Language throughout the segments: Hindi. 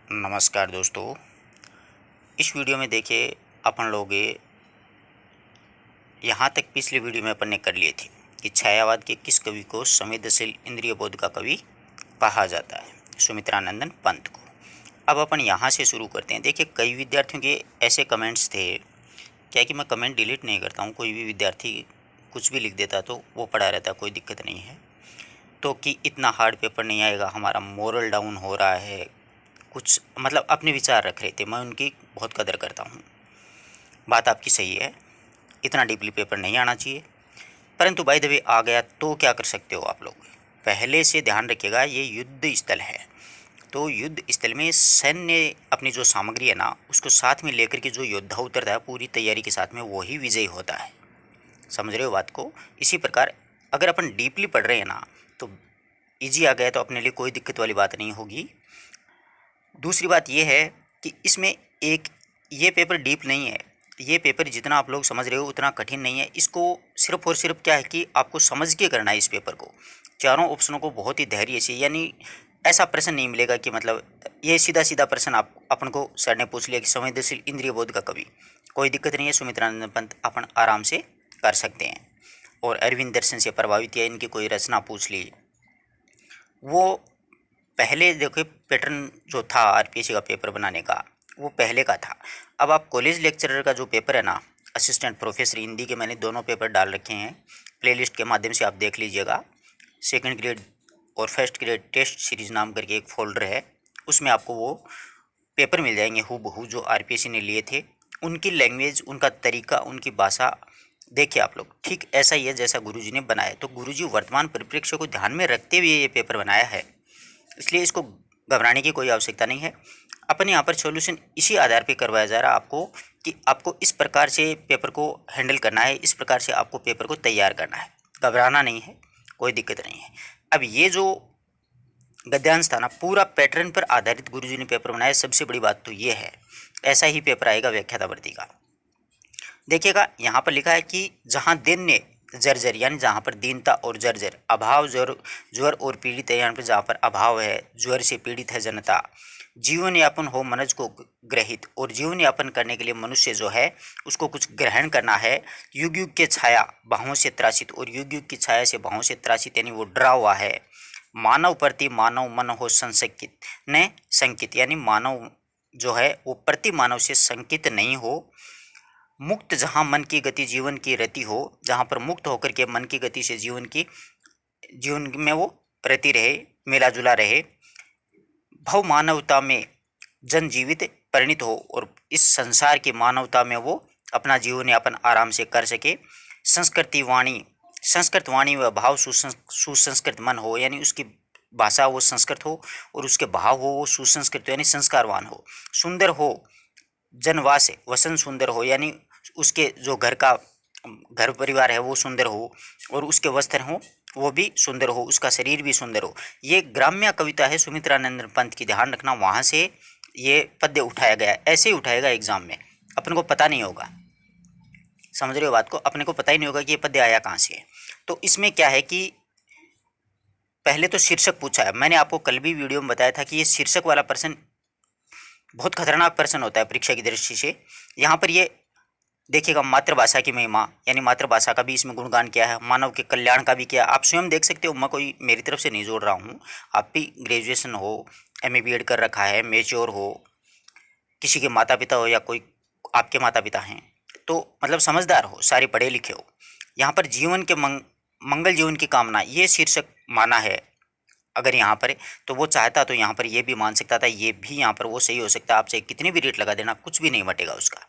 नमस्कार दोस्तों। इस वीडियो में देखिए अपन लोग यहाँ तक पिछले वीडियो में अपन ने कर लिए थे कि छायावाद के किस कवि को संवेदनशील इंद्रिय बोध का कवि कहा जाता है, सुमित्रानंदन पंत को। अब अपन यहाँ से शुरू करते हैं। देखिए कई विद्यार्थियों के ऐसे कमेंट्स थे, क्या कि मैं कमेंट डिलीट नहीं करता हूँ, कोई भी विद्यार्थी कुछ भी लिख देता तो वो पढ़ा रहता, कोई दिक्कत नहीं है। तो कि इतना हार्ड पेपर नहीं आएगा, हमारा मोरल डाउन हो रहा है, कुछ मतलब अपने विचार रख रहे थे। मैं उनकी बहुत कदर करता हूँ, बात आपकी सही है, इतना डीपली पेपर नहीं आना चाहिए, परंतु बाय द वे आ गया तो क्या कर सकते हो आप लोग। पहले से ध्यान रखिएगा, ये युद्ध स्थल है, तो युद्ध स्थल में सैन्य अपनी जो सामग्री है ना, उसको साथ में लेकर के जो योद्धा उतरता है पूरी तैयारी के साथ में, वही विजयी होता है। समझ रहे हो बात को। इसी प्रकार अगर अपन डीपली पढ़ रहे हैं ना, तो इजी आ गया तो अपने लिए कोई दिक्कत वाली बात नहीं होगी। दूसरी बात यह है कि इसमें एक ये पेपर डीप नहीं है, ये पेपर जितना आप लोग समझ रहे हो उतना कठिन नहीं है। इसको सिर्फ और सिर्फ क्या है कि आपको समझ के करना है इस पेपर को। चारों ऑप्शनों को बहुत ही धैर्य से, यानी ऐसा प्रश्न नहीं मिलेगा कि मतलब ये सीधा सीधा प्रश्न आप अपन को सर ने पूछ लिया कि संवेदनशील इंद्रिय बोध का कवि, कोई दिक्कत नहीं है। सुमित्रानंद पंत अपन आराम से कर सकते हैं। और अरविंद दर्शन से प्रभावित या इनकी कोई रचना पूछ ली, वो पहले देखो पैटर्न जो था आरपीएससी का पेपर बनाने का, वो पहले का था। अब आप कॉलेज लेक्चरर का जो पेपर है ना, असिस्टेंट प्रोफेसर हिंदी के, मैंने दोनों पेपर डाल रखे हैं, प्लेलिस्ट के माध्यम से आप देख लीजिएगा। सेकंड ग्रेड और फर्स्ट ग्रेड टेस्ट सीरीज नाम करके एक फोल्डर है, उसमें आपको वो पेपर मिल जाएंगे हूबहू जो आरपीएससी ने लिए थे। उनकी लैंग्वेज, उनका तरीका, उनकी भाषा देखिए आप लोग, ठीक ऐसा ही है जैसा गुरुजी ने बनाया। तो गुरुजी वर्तमान परिप्रेक्ष्य को ध्यान में रखते हुए ये पेपर बनाया है, इसलिए इसको घबराने की कोई आवश्यकता नहीं है। अपन यहाँ पर सॉल्यूशन इसी आधार पे करवाया जा रहा है आपको कि आपको इस प्रकार से पेपर को हैंडल करना है, इस प्रकार से आपको पेपर को तैयार करना है, घबराना नहीं है, कोई दिक्कत नहीं है। अब ये जो गद्यांश था ना, पूरा पैटर्न पर आधारित गुरुजी ने पेपर बनाया। सबसे बड़ी बात तो ये है, ऐसा ही पेपर आएगा व्याख्यातावर्ती का। देखिएगा यहाँ पर लिखा है कि जहाँ दैन्य जर्जर, यानी जहाँ पर दीनता और जर्जर, अभाव, ज्वर और पीड़ित है, यहाँ पर जहाँ पर अभाव है, ज्वर से पीड़ित है जनता, जीवन यापन हो मनुष्य को ग्रहित, और जीवन यापन करने के लिए मनुष्य जो है उसको कुछ ग्रहण करना है। युग युग के छाया बाहों से त्रासित, और युग युग की छाया से बाहों से त्रासित यानी वो डरा हुआ है। मानव प्रति मानव मन हो संशकित ने संकित, यानी मानव जो है वो प्रति मानव से संकित नहीं हो। मुक्त जहाँ मन की गति जीवन की रति हो, जहाँ पर मुक्त होकर के मन की गति से जीवन में वो रति रहे, मेला जुला रहे। भव मानवता में जन जीवित परिणित हो, और इस संसार की मानवता में वो अपना जीवन यापन आराम से कर सके। संस्कृति वाणी, संस्कृत वाणी व भाव सुसंस्कृत मन हो, यानी उसकी भाषा वो संस्कृत हो और उसके भाव हो वो सुसंस्कृत, यानी संस्कारवान हो। सुंदर हो जनवास, वसन सुंदर हो, यानी उसके जो घर परिवार है वो सुंदर हो, और उसके वस्त्र हो वो भी सुंदर हो, उसका शरीर भी सुंदर हो। ये ग्राम्य कविता है सुमित्रानंद पंत की, ध्यान रखना, वहाँ से ये पद्य उठाया गया। ऐसे ही उठाएगा एग्जाम में, अपन को पता नहीं होगा, समझ रहे हो बात को, अपने को पता ही नहीं होगा कि ये पद्य आया कहाँ से है। तो इसमें क्या है कि पहले तो शीर्षक पूछा है। मैंने आपको कल भी वीडियो में बताया था कि ये शीर्षक वाला प्रश्न बहुत खतरनाक प्रश्न होता है परीक्षा की दृष्टि से। यहाँ पर ये देखिएगा, मातृभाषा की महिमा, यानी मातृभाषा का भी इसमें गुणगान किया है, मानव के कल्याण का भी किया। आप स्वयं देख सकते हो, मैं कोई मेरी तरफ से नहीं जोड़ रहा हूँ। आप भी ग्रेजुएशन हो, एमए बीएड कर रखा है, मेच्योर हो, किसी के माता पिता हो या कोई आपके माता पिता हैं, तो मतलब समझदार हो, सारे पढ़े लिखे हो। यहाँ पर जीवन के मंगल जीवन की कामना, ये शीर्षक माना है। अगर यहाँ पर तो वो चाहता तो यहाँ पर ये भी मान सकता था, ये भी यहाँ पर वो सही हो सकता है। आप चाहे कितनी भी रेट लगा देना, कुछ भी नहीं मटेगा उसका,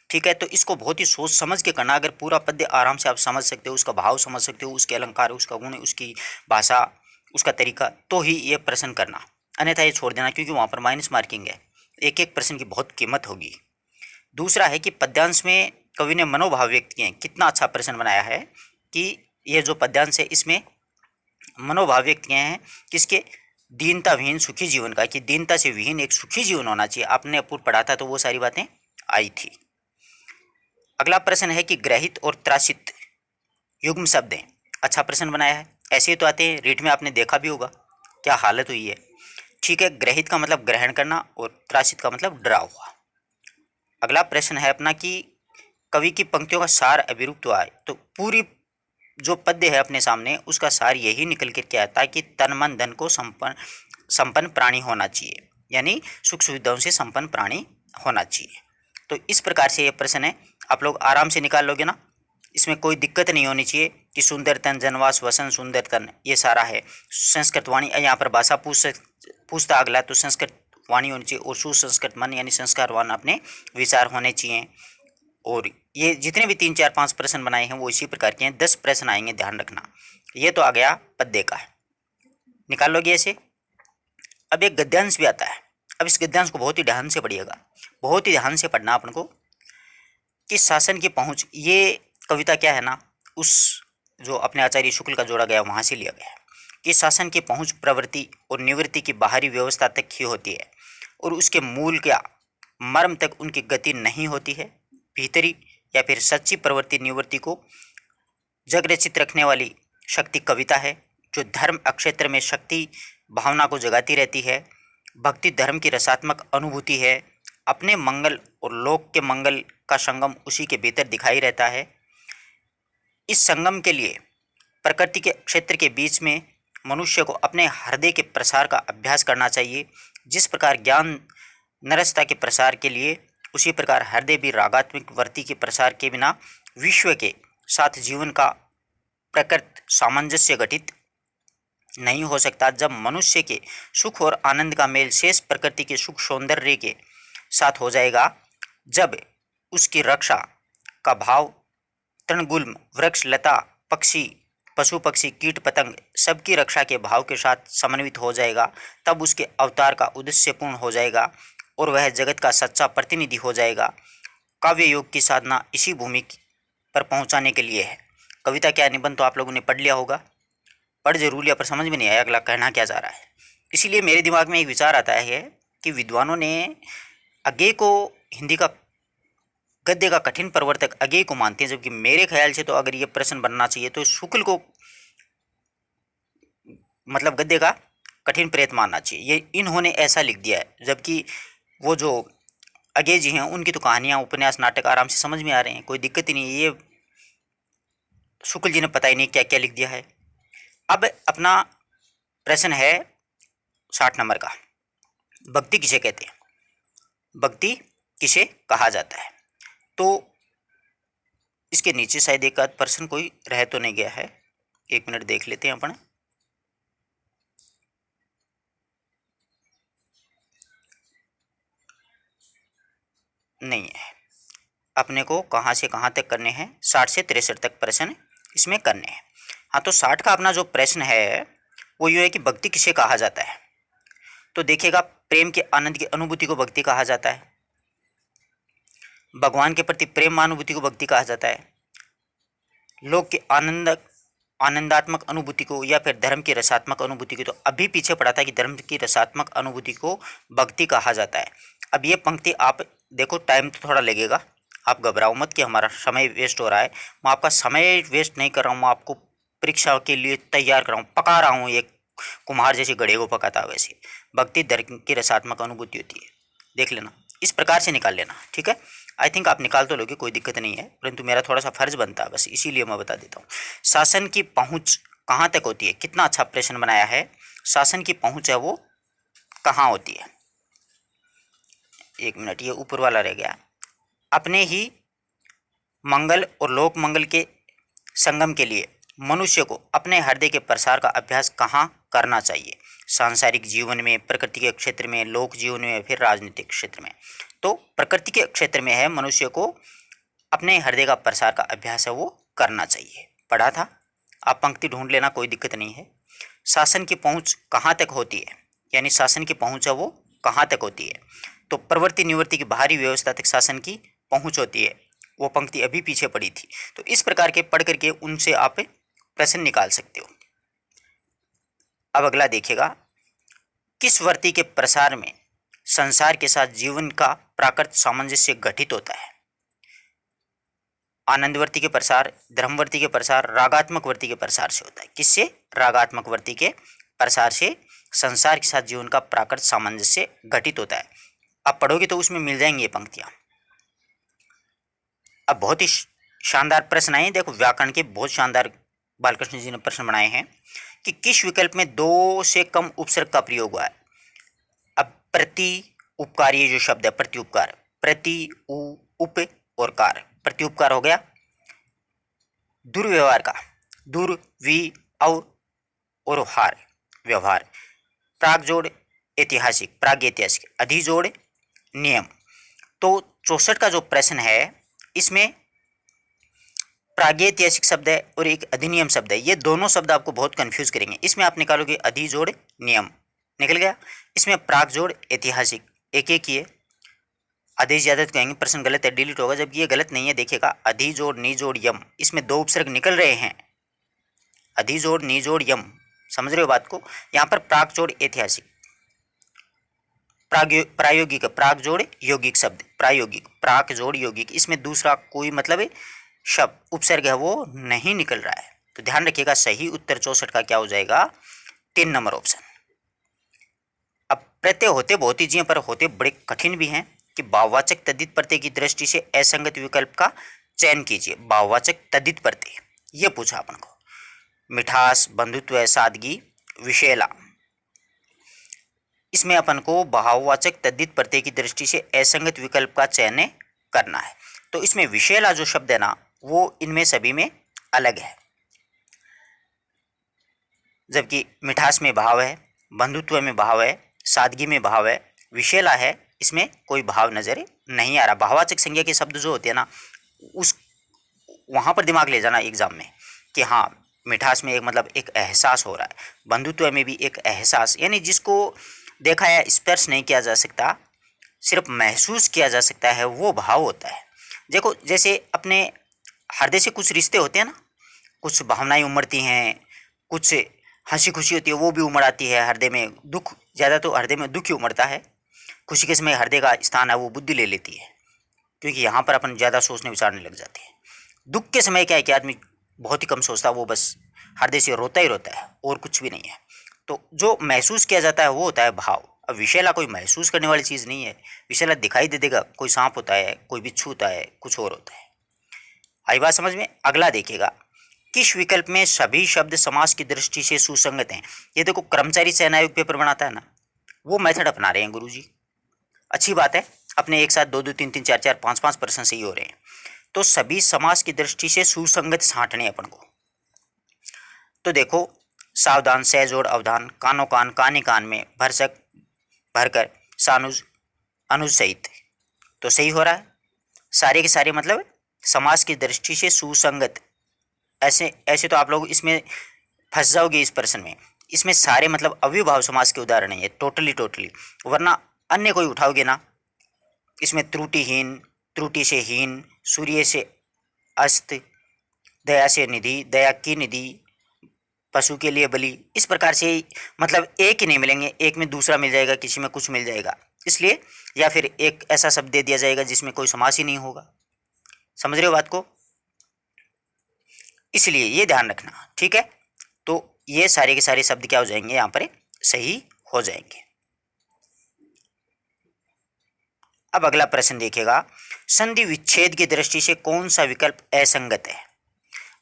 ठीक है। तो इसको बहुत ही सोच समझ के करना। अगर पूरा पद्य आराम से आप समझ सकते हो, उसका भाव समझ सकते हो, उसके अलंकार, उसका गुण, उसकी भाषा, उसका तरीका, तो ही ये प्रश्न करना, अन्यथा ये छोड़ देना, क्योंकि वहाँ पर माइनस मार्किंग है। एक एक प्रश्न की बहुत कीमत होगी। दूसरा है कि पद्यांश में कवि ने मनोभाव व्यक्त किए हैं। कितना अच्छा प्रश्न बनाया है कि ये जो पद्यांश है इसमें मनोभाव व्यक्त किए हैं किसके, दीनता विहीन सुखी जीवन का, कि दीनता से विहीन एक सुखी जीवन होना चाहिए। आपने पूर्व पढ़ा था तो वो सारी बातें आई थी। अगला प्रश्न है कि ग्रहित और त्रासित युग्म शब्द हैं। अच्छा प्रश्न बनाया है, ऐसे ही तो आते हैं रीट में, आपने देखा भी होगा क्या हालत हुई है। ठीक है, ग्रहित का मतलब ग्रहण करना और त्रासित का मतलब डरा हुआ। अगला प्रश्न है अपना कि कवि की पंक्तियों का सार अभिरुक्त हुआ है। तो पूरी जो पद्य है अपने सामने, उसका सार यही निकल कर के आता है कि तन मन धन को संपन्न संपन्न प्राणी होना चाहिए, यानी सुख सुविधाओं से संपन्न प्राणी होना चाहिए। तो इस प्रकार से ये प्रश्न है, आप लोग आराम से निकाल लोगे ना, इसमें कोई दिक्कत नहीं होनी चाहिए कि सुंदर तन जनवास वसन सुंदर तन, ये सारा है संस्कृत वाणी। यहाँ पर भाषा पूछता अगला, तो संस्कृत वाणी होनी चाहिए और सुसंस्कृत मन यानी संस्कारवान अपने विचार होने चाहिए। और ये जितने भी 3 4 5 प्रश्न बनाए हैं वो इसी प्रकार के हैं। 10 प्रश्न आएंगे, ध्यान रखना। ये तो आ गया पद्य का, निकाल लोगे ऐसे। अब एक गद्यांश भी आता है। अब इस गद्यांश को बहुत ही ध्यान से पढ़िएगा, बहुत ही ध्यान से पढ़ना अपन को कि शासन की पहुंच। ये कविता क्या है ना, उस जो अपने आचार्य शुक्ल का जोड़ा गया वहां से लिया गया है कि शासन की पहुंच प्रवृत्ति और निवृत्ति की बाहरी व्यवस्था तक ही होती है और उसके मूल या मर्म तक उनकी गति नहीं होती है। भीतरी या फिर सच्ची प्रवृत्ति निवृत्ति को जगरचित रखने वाली शक्ति कविता है, जो धर्म अक्षेत्र में शक्ति भावना को जगाती रहती है। भक्ति धर्म की रसात्मक अनुभूति है। अपने मंगल और लोक के मंगल का संगम उसी के भीतर दिखाई रहता है। इस संगम के लिए प्रकृति के क्षेत्र के बीच में मनुष्य को अपने हृदय के प्रसार का अभ्यास करना चाहिए। जिस प्रकार ज्ञान नरसता के प्रसार के लिए, उसी प्रकार हृदय भी रागात्मक वृत्ति के प्रसार के बिना विश्व के साथ जीवन का प्रकृत सामंजस्य गठित नहीं हो सकता। जब मनुष्य के सुख और आनंद का मेल शेष प्रकृति के सुख सौंदर्य के साथ हो जाएगा, जब उसकी रक्षा का भाव तृणगुल्म वृक्ष लता पक्षी पशु पक्षी कीट पतंग सबकी रक्षा के भाव के साथ समन्वित हो जाएगा, तब उसके अवतार का उद्देश्य पूर्ण हो जाएगा और वह जगत का सच्चा प्रतिनिधि हो जाएगा। काव्य योग की साधना इसी भूमि पर पहुंचाने के लिए है। कविता क्या निबंध तो आप लोगों ने पढ़ लिया होगा, पढ़ जरूर लिया, पर समझ में नहीं आया अगला कहना क्या जा रहा है। इसीलिए मेरे दिमाग में एक विचार आता है कि विद्वानों ने अज्ञेय को, हिंदी का गद्य का कठिन प्रवर्तक अज्ञेय को मानते हैं, जबकि मेरे ख्याल से तो अगर ये प्रश्न बनना चाहिए तो शुक्ल को मतलब गद्य का कठिन प्रेत मानना चाहिए। ये इन्होंने ऐसा लिख दिया है, जबकि वो जो अज्ञेय जी हैं उनकी तो कहानियाँ उपन्यास नाटक आराम से समझ में आ रहे हैं, कोई दिक्कत ही नहीं है। ये शुक्ल जी ने पता ही नहीं क्या क्या लिख दिया है। अब अपना प्रश्न है 60 नंबर का, भक्ति किसे कहते हैं, भक्ति किसे कहा जाता है। तो इसके नीचे शायद एक आध प्रश्न कोई रह तो नहीं गया है, 1 मिनट देख लेते हैं अपन। नहीं है, अपने को कहाँ से कहाँ तक करने हैं, 60 से 63 तक प्रश्न इसमें करने हैं। हाँ, तो 60 का अपना जो प्रश्न है वो ये है कि भक्ति किसे कहा जाता है। तो देखिएगा, प्रेम के आनंद की अनुभूति को भक्ति कहा जाता है, भगवान के प्रति प्रेम अनुभूति को भक्ति कहा जाता है, लोक के आनंदात्मक अनुभूति को या फिर धर्म की रसात्मक अनुभूति को, तो अभी पीछे पड़ा था कि धर्म की रसात्मक अनुभूति को भक्ति कहा जाता है। अब ये पंक्ति आप देखो, टाइम तो थोड़ा लगेगा, आप घबराओ मत कि हमारा समय वेस्ट हो रहा है। मैं आपका समय वेस्ट नहीं कर रहा हूँ, मैं आपको परीक्षा के लिए तैयार कर रहा हूँ, पका रहा हूँ, एक कुम्हार जैसे गड़े को पकाता है वैसे भक्ति धर्म की रसात्मक अनुभूति होती है। देख लेना, इस प्रकार से निकाल लेना, ठीक है। आई थिंक आप निकाल तो लोगे, कोई दिक्कत नहीं है, परंतु मेरा थोड़ा सा फर्ज बनता है बस, इसीलिए मैं बता देता हूँ। शासन की पहुँच कहाँ तक होती है, कितना अच्छा प्रश्न बनाया है। शासन की पहुँच है वो कहाँ होती है, 1 मिनट, ये ऊपर वाला रह गया। अपने ही मंगल और लोक मंगल के संगम के लिए मनुष्य को अपने हृदय के प्रसार का अभ्यास कहाँ करना चाहिए, सांसारिक जीवन में, प्रकृति के क्षेत्र में, लोक जीवन में, फिर राजनीतिक क्षेत्र में। तो प्रकृति के क्षेत्र में है, मनुष्य को अपने हृदय का प्रसार का अभ्यास है वो करना चाहिए, पढ़ा था, आप पंक्ति ढूंढ लेना, कोई दिक्कत नहीं है। शासन की पहुँच कहाँ तक होती है, यानी शासन की पहुँच है वो कहाँ तक होती है, तो प्रवृत्ति निवृत्ति की बाहरी व्यवस्था तक शासन की पहुँच होती है। वो पंक्ति अभी पीछे पड़ी थी। तो इस प्रकार के पढ़ करके उनसे आप प्रश्न निकाल सकते हो। अब अगला देखिएगा, किस वर्ती के प्रसार में संसार के साथ जीवन का प्राकृत सामंजस्य घटित होता है। आनंदवर्ती के प्रसार, धर्मवर्ती के प्रसार, रागात्मक वर्ती के प्रसार से होता है। किससे, रागात्मक वर्ती के प्रसार से संसार के साथ जीवन का प्राकृत सामंजस्य घटित होता है। आप पढ़ोगे तो उसमें मिल जाएंगी ये पंक्तियां। अब बहुत ही शानदार प्रश्न आए, देखो व्याकरण के बहुत शानदार बालकृष्ण जी ने प्रश्न बनाए हैं कि किस विकल्प में दो से कम उपसर्ग का प्रयोग हुआ है। अब प्रति उपकार, ये जो शब्द है प्रति उपकार, प्रति उप और कार, प्रति उपकार हो गया दुर्व्यवहार का, दुर्वि और हार व्यवहार, प्राग जोड़ ऐतिहासिक, प्रागैतिहासिक, अधिजोड़ नियम। तो 64 का जो प्रश्न है इसमें प्रागैतिहासिक शब्द है और एक अधिनियम शब्द है, ये दोनों शब्द आपको बहुत कंफ्यूज करेंगे। इसमें आप निकालोगे अधिजोड़ नियम, निकल गया। इसमें प्राग जोड़ ऐतिहासिक, एक एक ही है, आदेश ज्यादा तो कहेंगे प्रश्न गलत है डिलीट होगा, जबकि ये गलत नहीं है। देखिएगा अधिजोड़ निजोड़ यम, इसमें दो उपसर्ग निकल रहे हैं, अधिजोड़ निजोड़ यम, समझ रहे हो बात को। यहाँ पर प्राग जोड़ ऐतिहासिक, प्रायोगिक, प्राग जोड़ यौगिक शब्द, प्रायोगिक, प्राक जोड़ यौगिक, इसमें दूसरा कोई मतलब शब्द उपसर्ग है वो नहीं निकल रहा है। तो ध्यान रखिएगा, सही उत्तर 64 का क्या हो जाएगा, 3 नंबर ऑप्शन। अब प्रत्यय होते बहुत ही जी पर होते बड़े कठिन भी हैं कि भाववाचक तद्धित प्रत्यय की दृष्टि से असंगत विकल्प का चयन कीजिए। भाववाचक तद्धित प्रत्यय ये पूछा अपन को, मिठास, बंधुत्व, सादगी, विषैला, इसमें अपन को भाववाचक तद्धित प्रत्यय की दृष्टि से असंगत विकल्प का चयन करना है। तो इसमें विषैला जो शब्द है ना वो इनमें सभी में अलग है, जबकि मिठास में भाव है, बंधुत्व में भाव है, सादगी में भाव है, विषैला है इसमें कोई भाव नजर नहीं आ रहा। भाववाचक संज्ञा के शब्द जो होते हैं ना उस वहां पर दिमाग ले जाना एग्जाम में कि हाँ मिठास में एक मतलब एक एहसास हो रहा है, बंधुत्व में भी एक एहसास, यानी जिसको देखा या स्पर्श नहीं किया जा सकता, सिर्फ महसूस किया जा सकता है, वो भाव होता है। देखो जैसे अपने हृदय से कुछ रिश्ते होते हैं ना, कुछ भावनाएं उमड़ती हैं, कुछ हंसी खुशी होती है वो भी उमड़ आती है हृदय में, दुख ज़्यादा तो हृदय में दुख ही उमड़ता है, खुशी के समय हृदय का स्थान है वो बुद्धि ले लेती है, क्योंकि यहाँ पर अपन ज़्यादा सोचने विचारने लग जाते हैं। दुख के समय क्या है कि आदमी बहुत ही कम सोचता है, वो बस हृदय से रोता ही रोता है और कुछ भी नहीं है। तो जो महसूस किया जाता है वो होता है भाव। अब विषैला कोई महसूस करने वाली चीज़ नहीं है, विषैला दिखाई दे देगा, कोई सांप होता है, कोई बिच्छू होता है, कुछ और होता है। आई बात समझ में। अगला देखिएगा, किस विकल्प में सभी शब्द समास की दृष्टि से सुसंगत हैं। ये देखो कर्मचारी चयन आयोग पेपर बनाता है ना, वो मेथड अपना रहे हैं गुरुजी, अच्छी बात है। अपने एक साथ 2 2 3 3 4 4 5 5 प्रश्न सही हो रहे हैं। तो सभी समास की दृष्टि से सुसंगत छांटने अपन को। तो देखो सावधान, सहजोड़, अवधान, कानो कान, काने कान में, भरसक, भरकर, सानुज, अनुज सहित, तो सही हो रहा है। सारे के सारे मतलब समास की दृष्टि से सुसंगत, ऐसे ऐसे तो आप लोग इसमें फंस जाओगे इस प्रश्न में। इसमें सारे मतलब अव्ययभाव समास के उदाहरण है टोटली, वरना अन्य कोई उठाओगे ना, इसमें त्रुटिहीन, त्रुटि से हीन, सूर्य से अस्त, दया से निधि, दया की निधि, पशु के लिए बलि, इस प्रकार से मतलब एक ही नहीं मिलेंगे, एक में दूसरा मिल जाएगा, किसी में कुछ मिल जाएगा, इसलिए या फिर एक ऐसा शब्द दे दिया जाएगा जिसमें कोई समास ही नहीं होगा। समझ रहे हो बात को, इसलिए ये ध्यान रखना, ठीक है। तो ये सारे के सारे शब्द क्या हो जाएंगे यहाँ पर सही हो जाएंगे। अब अगला प्रश्न देखिएगा, संधि विच्छेद की दृष्टि से कौन सा विकल्प असंगत है।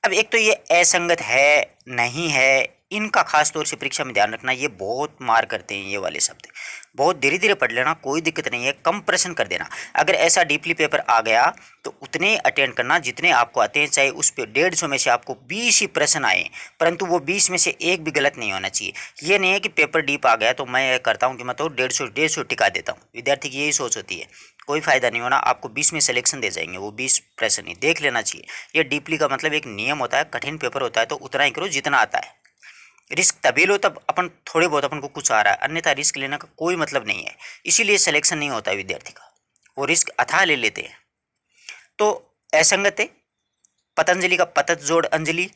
अब एक तो ये असंगत है नहीं है, इनका खास तौर से परीक्षा में ध्यान रखना, ये बहुत मार करते हैं ये वाले शब्द, बहुत धीरे धीरे पढ़ लेना, कोई दिक्कत नहीं है, कम प्रश्न कर देना। अगर ऐसा डीपली पेपर आ गया तो उतने अटेंड करना जितने आपको आते हैं, चाहे उस पर 150 में से आपको 20 ही प्रश्न आए, परंतु वो 20 में से एक भी गलत नहीं होना चाहिए। ये नहीं है कि पेपर डीप आ गया तो मैं करता हूँ कि मैं तो 150 टिका देता हूँ, विद्यार्थी की यही सोच होती है, कोई फायदा नहीं होना, आपको 20 में सिलेक्शन दे जाएंगे, वो 20 प्रश्न ही देख लेना चाहिए। ये डीपली का मतलब एक नियम होता है, कठिन पेपर होता है तो उतना ही करो जितना आता है। रिस्क तभी लो तब अपन थोड़े बहुत अपन को कुछ आ रहा है, अन्यथा रिस्क लेने का कोई मतलब नहीं है, इसीलिए सिलेक्शन नहीं होता है विद्यार्थी का, वो रिस्क अथाह ले लेते हैं। तो असंगत है, पतंजलि का पतत जोड़ अंजलि,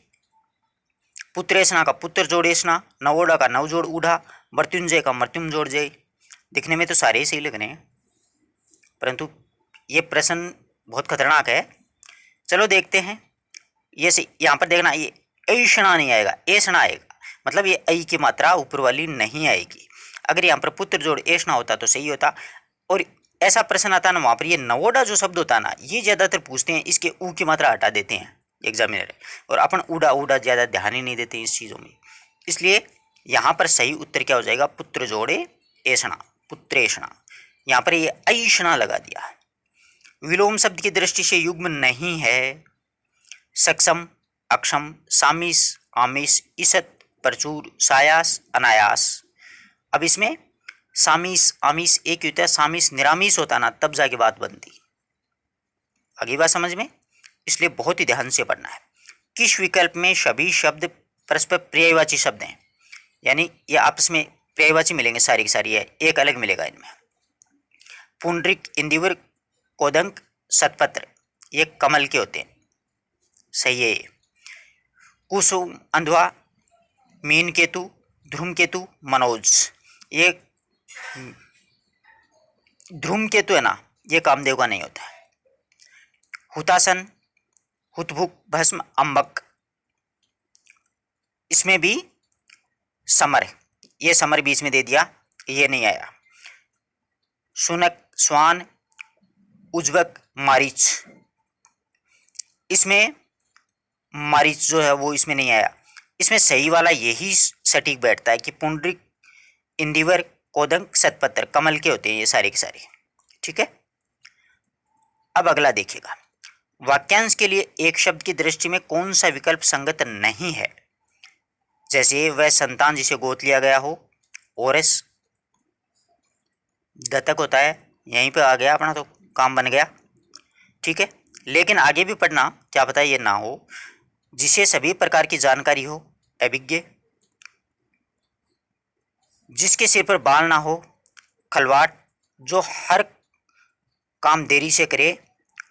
पुत्रेशना का पुत्र जोड़ एसना, नवोड़ा का नव जोड़ ऊढ़ा, मृत्युंजय का मृत्युम जोड़ जय। दिखने में तो सारे ही सही लग रहे हैं, परंतु ये प्रश्न बहुत खतरनाक है। चलो देखते हैं, ये यहाँ पर देखना, ये ऐषणा नहीं आएगा, ऐषणा आएगा, मतलब ये ऐ की मात्रा ऊपर वाली नहीं आएगी। अगर यहाँ पर पुत्र जोड़ ऐसा होता तो सही होता। और ऐसा प्रश्न आता ना, वहाँ पर ये नवोडा जो शब्द होता ना, ये ज़्यादातर पूछते हैं, इसके ऊ की मात्रा हटा देते हैं एग्जामिनर, और अपन उड़ा उड़ा ज़्यादा ध्यान ही नहीं देते इस चीज़ों में। इसलिए यहाँ पर सही उत्तर क्या हो जाएगा, पुत्र जोड़े ऐषणा, पुत्रेषणा। यहाँ पर ये ऐषणा लगा दिया। विलोम शब्द की दृष्टि से युग्म नहीं है सक्षम, अक्षम, सामिस, आमिष, ईसत, प्रचुर, सायास, अनायास। अब इसमें सामिस आमिष एक ही होता है, सामिस निरामिष होता ना, तब जाके बात बनती। आगे बात समझ में, इसलिए बहुत ही ध्यान से पढ़ना है। किस विकल्प में सभी शब्द परस्पर पर्यायवाची शब्द हैं, यानी ये आपस में पर्यायवाची मिलेंगे सारी की सारी, है एक अलग मिलेगा इनमें। पुंडरिक, इंदिवर, कोदंक, सतपत्र ये कमल के होते हैं, सही है ये। कुसुम, अंधवा, मीन केतु, ध्रुम केतु, मनोज। ये ध्रुम केतु है ना, ये कामदेव का नहीं होता है। हुतासन, हुतभुक, भस्म, अंबक, इसमें भी समर, ये समर बीच में दे दिया, ये नहीं आया। सुनक, स्वान, उज्बक, मारीच, इसमें मारीच जो है वो इसमें नहीं आया। इसमें सही वाला यही सटीक बैठता है कि पुंडरिक, इंदिवर, कोदंक, सतपत्र कमल के होते हैं ये सारे के सारे, ठीक है। अब अगला देखिएगा, वाक्यांश के लिए एक शब्द की दृष्टि में कौन सा विकल्प संगत नहीं है। जैसे वह संतान जिसे गोद लिया गया हो, ओरस दत्तक होता है, यहीं पे आ गया अपना तो काम बन गया, ठीक है। लेकिन आगे भी पढ़ना, क्या पता ये ना हो। जिसे सभी प्रकार की जानकारी हो, अभिज्ञ। जिसके सिर पर बाल ना हो, खलवाट। जो हर काम देरी से करे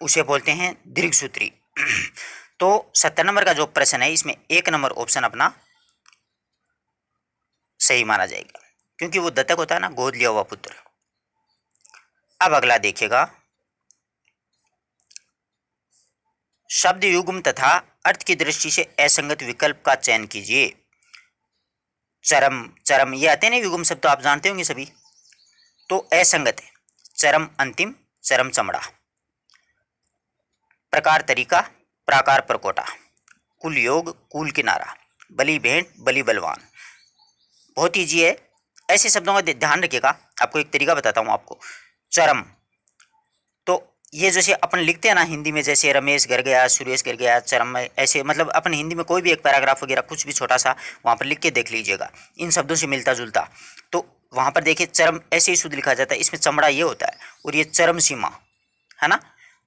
उसे बोलते हैं दीर्घसूत्री। तो 70 नंबर का जो प्रश्न है इसमें 1 नंबर ऑप्शन अपना सही माना जाएगा, क्योंकि वो दत्तक होता है ना, गोद लिया हुआ पुत्र। अब अगला देखिएगा, शब्द युग्म तथा अर्थ की दृष्टि से असंगत विकल्प का चयन कीजिए। चरम, चरम ये आते हैं ना युग्म शब्द, तो आप जानते होंगे सभी, तो असंगत है। चरम अंतिम, चरम चमड़ा। प्रकार तरीका, प्राकार परकोटा। कुल योग, कुल किनारा। बलि भेंट, बलि बलवान। बहुत ईजी है, ऐसे शब्दों का ध्यान रखिएगा। आपको एक तरीका बताता हूँ आपको। चरम, तो ये जैसे अपन लिखते हैं ना हिंदी में, जैसे रमेश घर गया, सुरेश घर गया, चरम में, ऐसे मतलब अपन हिंदी में कोई भी एक पैराग्राफ वगैरह कुछ भी छोटा सा वहाँ पर लिख के देख लीजिएगा, इन शब्दों से मिलता जुलता। तो वहाँ पर देखिए चरम ऐसे ही शुद्ध लिखा जाता है, इसमें चमड़ा ये होता है, और ये चरम सीमा है ना,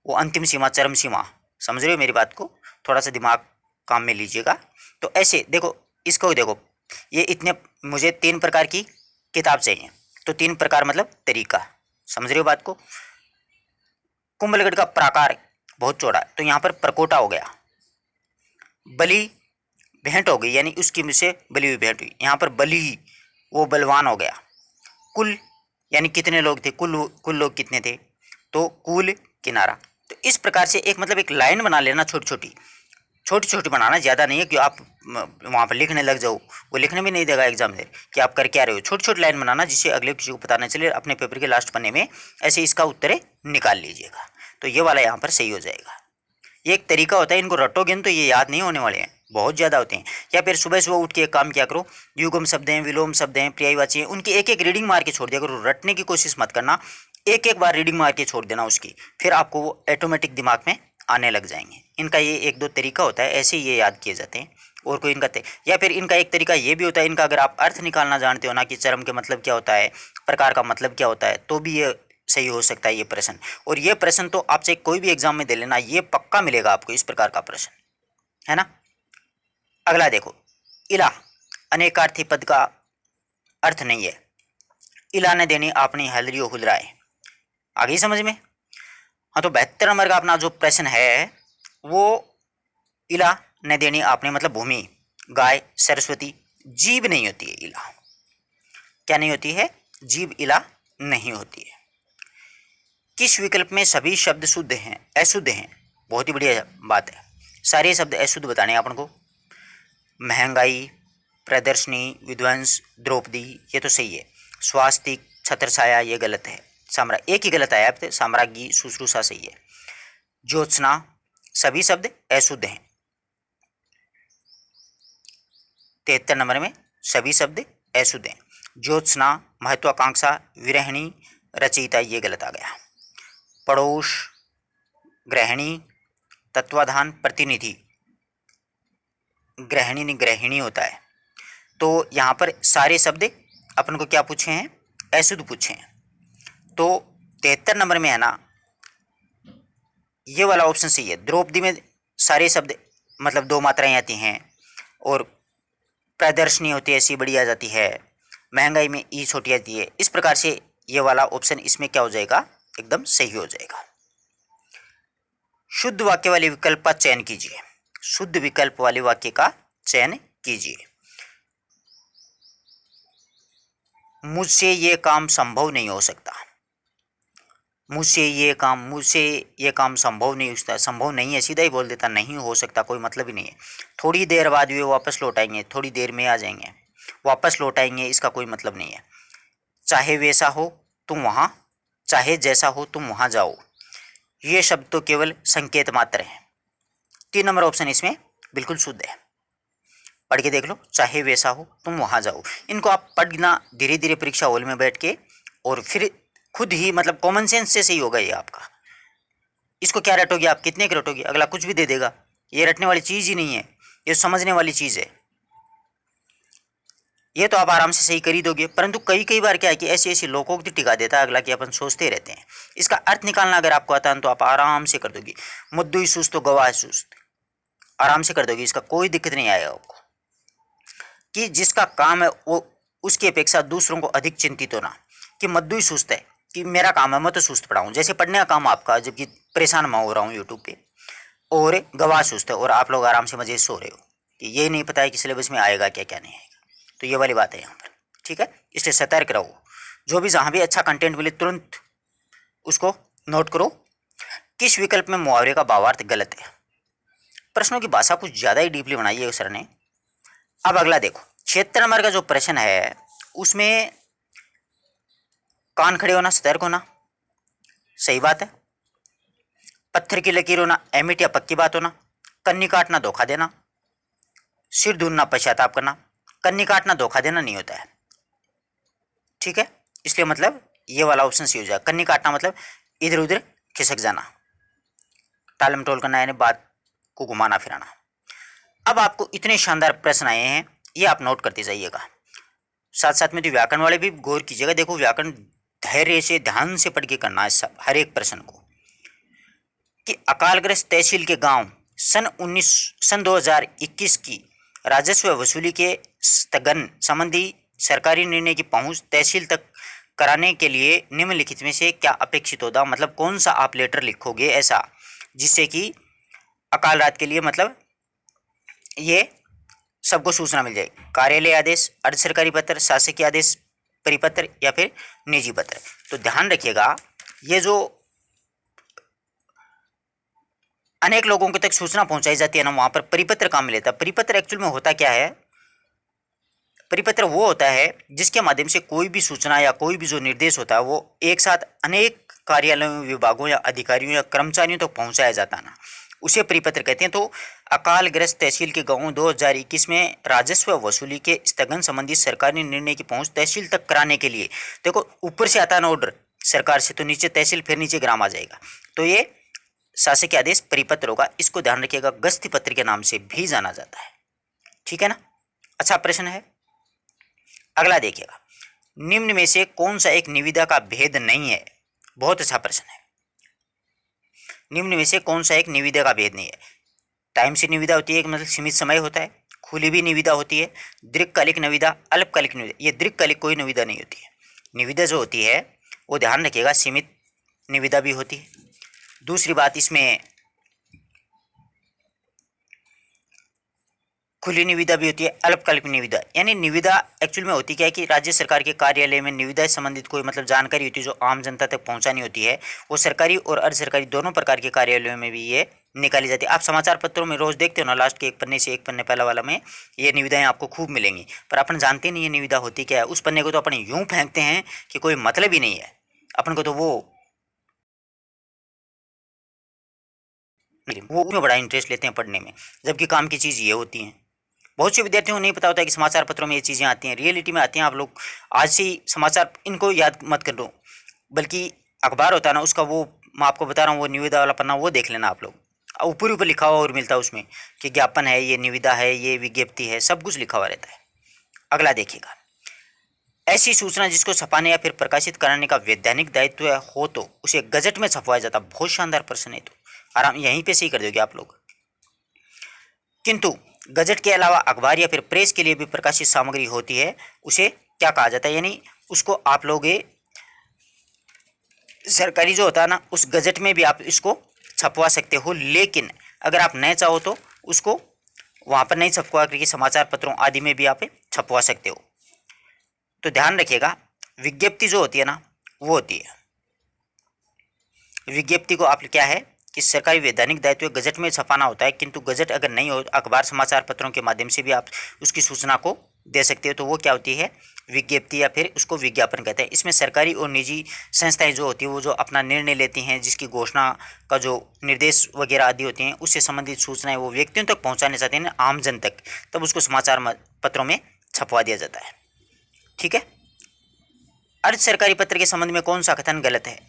वो अंतिम सीमा, चरम सीमा। समझ रहे हो मेरी बात को, थोड़ा सा दिमाग काम में लीजिएगा। तो ऐसे देखो, इसको देखो, ये इतने मुझे 3 प्रकार की किताब चाहिए, तो 3 प्रकार मतलब तरीका, समझ रहे हो बात को। कुंभलगढ़ का प्राकार बहुत चौड़ा है, तो यहाँ पर प्रकोटा हो गया। बलि भेंट हो गई, यानी उसकी मुझसे बली हुई भेंट हुई, यहाँ पर बलि वो बलवान हो गया। कुल यानी कितने लोग थे, कुल लोग कितने थे, तो कुल किनारा। तो इस प्रकार से एक मतलब एक लाइन बना लेना, छोटी छोटी बनाना, ज़्यादा नहीं है कि आप वहाँ पर लिखने लग जाओ, वो लिखने भी नहीं देगा एग्जामिनर कि आप कर क्या रहे हो। छोटी लाइन बनाना जिससे अगले किसी को पता नहीं चले, अपने पेपर के लास्ट पन्ने में ऐसे इसका उत्तर निकाल लीजिएगा। तो ये वाला यहाँ पर सही हो जाएगा। ये एक तरीका होता है, इनको रटोगे तो ये याद नहीं होने वाले हैं, बहुत ज़्यादा होते हैं। या फिर सुबह सुबह उठ के एक काम किया करो, युगम शब्द हैं, विलोम शब्द हैं, पर्यायवाची हैं, उनकी एक एक रीडिंग मार के छोड़ दिया करो। रटने की कोशिश मत करना, एक एक बार रीडिंग मार के छोड़ देना उसकी, फिर आपको वो ऑटोमेटिक दिमाग में आने लग जाएंगे। इनका ये 1-2 तरीका होता है, ऐसे ही ये याद किए जाते हैं। और कोई इनका या फिर इनका एक तरीका ये भी होता है, इनका अगर आप अर्थ निकालना जानते हो ना कि चरम के मतलब क्या होता है, प्रकार का मतलब क्या होता है, तो भी ये सही हो सकता है ये प्रश्न। और ये प्रश्न तो आपसे कोई भी एग्जाम में दे लेना, ये पक्का मिलेगा आपको इस प्रकार का प्रश्न, है ना। अगला देखो, इला अनेकार्थी पद का अर्थ नहीं है। इला ने देनी आपनी हलरियो हुलराए, आगे समझ में। हाँ, तो 72 नंबर का अपना जो प्रश्न है वो इला ने देनी आपने मतलब भूमि, गाय, सरस्वती। जीव नहीं होती है इला, क्या नहीं होती है, जीव इला नहीं होती है। किस विकल्प में सभी शब्द शुद्ध हैं, अशुद्ध हैं। बहुत ही बढ़िया बात है, सारे शब्द अशुद्ध बताने अपन को। महंगाई, प्रदर्शनी, विध्वंस, द्रौपदी, ये तो सही है। स्वास्तिक, छत्रछाया ये गलत है। एक ही गलत आया अब तक, साम्राज्ञी, शुश्रूषा सही है। ज्योत्सना, सभी शब्द अशुद्ध हैं। 73 नंबर में सभी शब्द अशुद्ध हैं। ज्योत्सना, महत्वाकांक्षा, विरहिणी, रचयिता ये गलत आ गया। पड़ोस, गृहिणी, तत्वाधान, प्रतिनिधि, गृहिणी नहीं गृहिणी होता है। तो यहाँ पर सारे शब्द अपन को क्या पूछे हैं, अशुद्ध पूछे हैं। तो 73 नंबर में है ना, ये वाला ऑप्शन सही है। द्रौपदी में सारे शब्द मतलब दो मात्राएं आती हैं, और प्रदर्शनी होती है सी बड़ी आ जाती है, महंगाई में ई छोटी आती है। इस प्रकार से ये वाला ऑप्शन इसमें क्या हो जाएगा, एकदम सही हो जाएगा। शुद्ध वाक्य वाले विकल्प का चयन कीजिए। शुद्ध विकल्प वाले वाक्य का चयन कीजिए। मुझसे ये काम संभव नहीं हो सकता। मुझसे ये काम संभव नहीं हो सकता। संभव नहीं है सीधा ही बोल देता, नहीं हो सकता, कोई मतलब ही नहीं है। थोड़ी देर बाद वे वापस लौट आएंगे, थोड़ी देर में आ जाएंगे, वापस लौट आएंगे, इसका कोई मतलब नहीं है। चाहे वैसा हो तुम वहाँ, चाहे जैसा हो तुम वहाँ जाओ, ये शब्द तो केवल संकेत मात्र है। 3 नंबर ऑप्शन इसमें बिल्कुल शुद्ध है। पढ़ के देख लो, चाहे वैसा हो तुम वहाँ जाओ। इनको आप पढ़ना धीरे धीरे परीक्षा हॉल में बैठ के, और फिर खुद ही मतलब कॉमन सेंस से सही होगा ये आपका। इसको क्या रटोगे आप, कितने के रटोगे, अगला कुछ भी दे देगा। ये रटने वाली चीज़ ही नहीं है, ये समझने वाली चीज़ है। ये तो आप आराम से सही कर ही दोगे, परंतु कई कई बार क्या है कि ऐसी ऐसी लोकोक्ति टिका देता है अगला कि अपन सोचते रहते हैं। इसका अर्थ निकालना अगर आपको आता है तो आप आराम से कर दोगे। मुद्दुई सुस्त तो गवाह सुस्त, आराम से कर दोगे, इसका कोई दिक्कत नहीं आएगा आपको। कि जिसका काम है वो उसकी अपेक्षा दूसरों को अधिक चिंतित होना, कि मद्दुई सुस्त है कि मेरा काम है मैं तो सुस्त पड़ा हूँ, जैसे पढ़ने का काम आपका, जबकि परेशान मैं हो रहा हूँ यूट्यूब पे, और गवाह सुस्त है और आप लोग आराम से मजे सो रहे हो, कि ये नहीं पता है कि सिलेबस में आएगा क्या क्या नहीं आएगा। तो ये वाली बात है यहाँ पर, ठीक है। इसलिए सतर्क रहो, जो भी जहाँ भी अच्छा कंटेंट मिले तुरंत उसको नोट करो। किस विकल्प में मुहावरे का भावार्थ गलत है। प्रश्नों की भाषा कुछ ज़्यादा ही डीपली बनाई है सर ने। अब अगला देखो, 76 नंबर का जो प्रश्न है उसमें कान खड़े होना, सतर्क होना, सही बात है। पत्थर की लकीर होना, एमिट या पक्की बात होना। कन्नी काटना, धोखा देना। सिर धुनना, पश्चाताप करना। कन्नी काटना धोखा देना नहीं होता है, ठीक है। इसलिए मतलब ये वाला ऑप्शन सही हो जाएगा। कन्नी काटना मतलब इधर उधर खिसक जाना, टालम टोल करना, यानी बात को घुमाना फिराना। अब आपको इतने शानदार प्रश्न आए हैं, ये आप नोट करते जाइएगा। साथ साथ में तो व्याकरण वाले भी गौर कीजिएगा। देखो व्याकरण धैर्य से ध्यान से पढ़ के करना है सब, हर एक प्रश्न को। कि अकालग्रस्त तहसील के गांव सन 2021 की राजस्व वसूली के स्थगन संबंधी सरकारी निर्णय की पहुंच तहसील तक कराने के लिए निम्नलिखित में से क्या अपेक्षित होगा। मतलब कौन सा आप लेटर लिखोगे ऐसा जिससे कि अकाल रात के लिए मतलब ये सबको सूचना मिल जाए। कार्यालय आदेश, अर्ध सरकारी पत्र, शासकीय आदेश परिपत्र या फिर निजी पत्र। तो ध्यान रखिएगा, ये जो अनेक लोगों के तक सूचना पहुंचाई जाती है ना, वहां पर परिपत्र काम में लेता है। परिपत्र एक्चुअल में होता क्या है, परिपत्र वो होता है जिसके माध्यम से कोई भी सूचना या कोई भी जो निर्देश होता है वो एक साथ अनेक कार्यालयों, विभागों या अधिकारियों या कर्मचारियों तक पहुंचाया जाता है ना, उसे परिपत्र कहते हैं। तो अकालग्रस्त तहसील के गांवों 2021 में राजस्व वसूली के स्थगन संबंधी सरकारी निर्णय की पहुंच तहसील तक कराने के लिए, देखो ऊपर से आता है ना ऑर्डर सरकार से, तो नीचे तहसील, फिर नीचे ग्राम आ जाएगा। तो ये शासकीय आदेश परिपत्र होगा, इसको ध्यान रखिएगा। गस्ती पत्र के नाम से भी जाना जाता है, ठीक है ना। अच्छा प्रश्न है, अगला देखिएगा। निम्न में से कौन सा एक निविदा का भेद नहीं है। बहुत अच्छा प्रश्न है। निम्न में से कौन सा एक निविदा का भेद नहीं है। टाइम से निविदा होती है, मतलब सीमित समय होता है। खुली भी निविदा होती है। दीर्घकालिक निविदा, अल्पकालिक निविदा। ये दीर्घकालिक कोई निविदा नहीं होती है। निविदा जो होती है वो ध्यान रखिएगा सीमित निविदा भी होती है। दूसरी बात, इसमें खुली निविदा भी होती है, अल्पकालिक निविदा। यानी निविदा एक्चुअल में होती क्या है कि राज्य सरकार के कार्यालय में निविदा से संबंधित कोई मतलब जानकारी होती है जो आम जनता तक पहुंचानी होती है। वो सरकारी और अर्ध सरकारी दोनों प्रकार के कार्यालयों में भी ये निकाली जाती है। आप समाचार पत्रों में रोज देखते हो ना, लास्ट के एक पन्ने से एक पन्ने पहला वाला में ये निविदाएं आपको खूब मिलेंगी, पर अपन जानते नहीं ये निविदा होती क्या है। उस पन्ने को तो अपन यूं फेंकते हैं कि कोई मतलब ही नहीं है, अपन को तो वो में बड़ा इंटरेस्ट लेते हैं पढ़ने में, जबकि काम की चीज़ ये होती है। बहुत से विद्यार्थियों को नहीं पता होता है कि समाचार पत्रों में ये चीज़ें आती हैं, रियलिटी में आती हैं। आप लोग आज से ही समाचार इनको याद मत कर दो, बल्कि अखबार होता है ना उसका वो, मैं आपको बता रहा हूँ, वो निविदा वाला पन्ना वो देख लेना आप लोग। ऊपर ऊपर लिखा हुआ और मिलता है उसमें कि ज्ञापन है, ये निविदा है, ये विज्ञप्ति है, सब कुछ लिखा हुआ रहता है। अगला देखिएगा, ऐसी सूचना जिसको छपाने या फिर प्रकाशित कराने का वैधानिक दायित्व हो तो उसे गजट में छपवाया जाता। बहुत शानदार प्रश्न है, तो आराम यहीं पे सही कर दोगे आप लोग। किंतु गजट के अलावा अखबार या फिर प्रेस के लिए भी प्रकाशित सामग्री होती है, उसे क्या कहा जाता है, यानी उसको आप लोग सरकारी जो होता है ना उस गजट में भी आप इसको छपवा सकते हो, लेकिन अगर आप नहीं चाहो तो उसको वहाँ पर नहीं छपवा करके समाचार पत्रों आदि में भी आप छपवा सकते हो। तो ध्यान रखिएगा, विज्ञप्ति जो होती है ना वो होती है, विज्ञप्ति को आप क्या है कि सरकारी वैधानिक दायित्व गजट में छपाना होता है, किंतु गजट अगर नहीं हो अखबार समाचार पत्रों के माध्यम से भी आप उसकी सूचना को दे सकते हो, तो वो क्या होती है, विज्ञप्ति, या फिर उसको विज्ञापन कहते हैं। इसमें सरकारी और निजी संस्थाएं जो होती है वो जो अपना निर्णय लेती हैं, जिसकी घोषणा का जो निर्देश वगैरह आदि होती हैं, उससे संबंधित सूचनाएं वो व्यक्तियों तक पहुंचाने चाहते हैं, आम जन तक, तब उसको समाचार पत्रों में छपवा दिया जाता है। ठीक है। अर्ध सरकारी पत्र के संबंध में कौन सा कथन गलत है,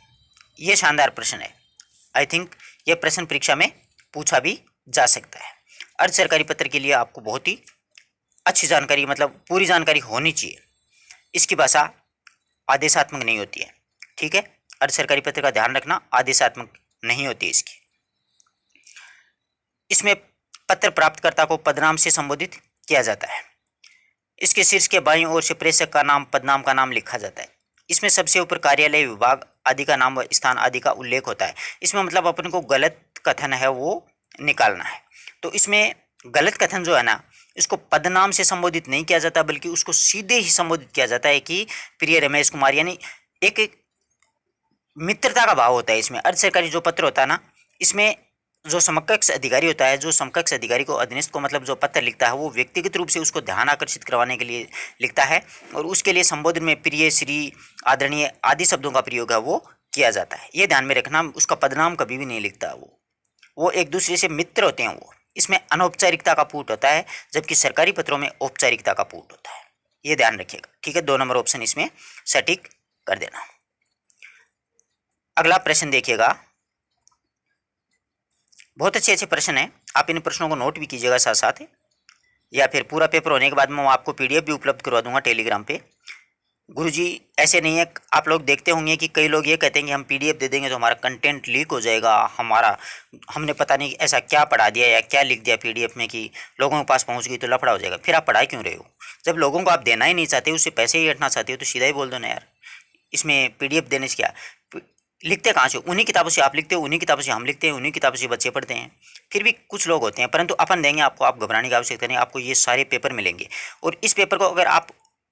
ये शानदार प्रश्न है। आई थिंक यह प्रश्न परीक्षा में पूछा भी जा सकता है। अर्ध सरकारी पत्र के लिए आपको बहुत ही अच्छी जानकारी, मतलब पूरी जानकारी होनी चाहिए। इसकी भाषा आदेशात्मक नहीं होती है। ठीक है, अर्ध सरकारी पत्र का ध्यान रखना, आदेशात्मक नहीं होती है इसकी। इसमें पत्र प्राप्तकर्ता को पदनाम से संबोधित किया जाता है। इसके शीर्ष के बाईं ओर से प्रेषक का नाम, पदनाम का नाम लिखा जाता है। इसमें सबसे ऊपर कार्यालय, विभाग आदि का नाम व स्थान आदि का उल्लेख होता है। इसमें मतलब अपन को गलत कथन है वो निकालना है। तो इसमें गलत कथन जो है ना, इसको पदनाम से संबोधित नहीं किया जाता, बल्कि उसको सीधे ही संबोधित किया जाता है कि प्रिय रमेश कुमार, यानी एक मित्रता का भाव होता है इसमें। अर्ध सरकारी जो पत्र होता है ना, इसमें जो समकक्ष अधिकारी होता है, जो समकक्ष अधिकारी को, अधीनस्थ को, मतलब जो पत्र लिखता है वो व्यक्तिगत रूप से उसको ध्यान आकर्षित करवाने के लिए लिखता है, और उसके लिए संबोधन में प्रिय, श्री, आदरणीय आदि शब्दों का प्रयोग है वो किया जाता है। ये ध्यान में रखना, उसका पदनाम कभी भी नहीं लिखता वो एक दूसरे से मित्र होते हैं वो। इसमें अनौपचारिकता का पूट होता है, जबकि सरकारी पत्रों में औपचारिकता का पूट होता है। ये ध्यान रखिएगा। ठीक है, 2 नंबर ऑप्शन इसमें सटीक कर देना। अगला प्रश्न देखिएगा, बहुत अच्छे अच्छे प्रश्न हैं, आप इन प्रश्नों को नोट भी कीजिएगा साथ साथ, या फिर पूरा पेपर होने के बाद मैं आपको पीडीएफ भी उपलब्ध करवा दूंगा टेलीग्राम पे। गुरुजी ऐसे नहीं है, आप लोग देखते होंगे कि कई लोग ये कहते हैं कि हम पीडीएफ दे देंगे तो हमारा कंटेंट लीक हो जाएगा, हमने पता नहीं ऐसा क्या पढ़ा दिया या क्या लिख दिया पीडीएफ में कि लोगों के पास पहुंच गई तो लफड़ा हो जाएगा। फिर आप पढ़ा क्यों रहे हो? जब लोगों को आप देना ही नहीं चाहते, उससे पैसे ही हटना चाहते हो, तो सीधा ही बोल दो ना यार, इसमें पीडीएफ देने से क्या। लिखते कहाँ से? उन्हीं किताबों से आप लिखते हो, उन्हीं किताबों से हम लिखते हैं, उन्हीं किताबों से बच्चे पढ़ते हैं। फिर भी कुछ लोग होते हैं, परंतु अपन देंगे आपको, आप घबराने की आवश्यकता नहीं, आपको ये सारे पेपर मिलेंगे। और इस पेपर को अगर आप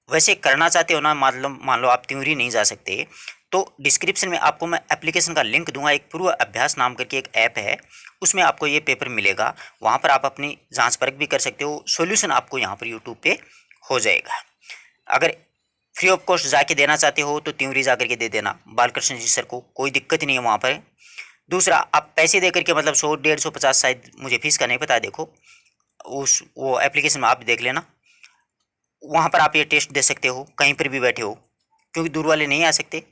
वैसे करना चाहते हो ना, मान लो आप त्योरी नहीं जा सकते, तो डिस्क्रिप्शन में आपको मैं एप्लीकेशन का लिंक दूंगा, एक पूर्व अभ्यास नाम करके एक ऐप है, उसमें आपको ये पेपर मिलेगा। वहाँ पर आप अपनी जांच परख भी कर सकते हो, सॉल्यूशन आपको यहाँ पर यूट्यूब पे हो जाएगा। अगर फ्री ऑफ कॉस्ट जाके देना चाहते हो तो त्योरी जा करके दे देना बालकृष्ण जी सर को, कोई दिक्कत नहीं है वहाँ पर। दूसरा, आप पैसे दे करके, मतलब 100, 150, 50, शायद मुझे फीस का नहीं पता है, देखो उस वो एप्लीकेशन में आप देख लेना, वहाँ पर आप ये टेस्ट दे सकते हो कहीं पर भी बैठे हो, क्योंकि दूर वाले नहीं आ सकते।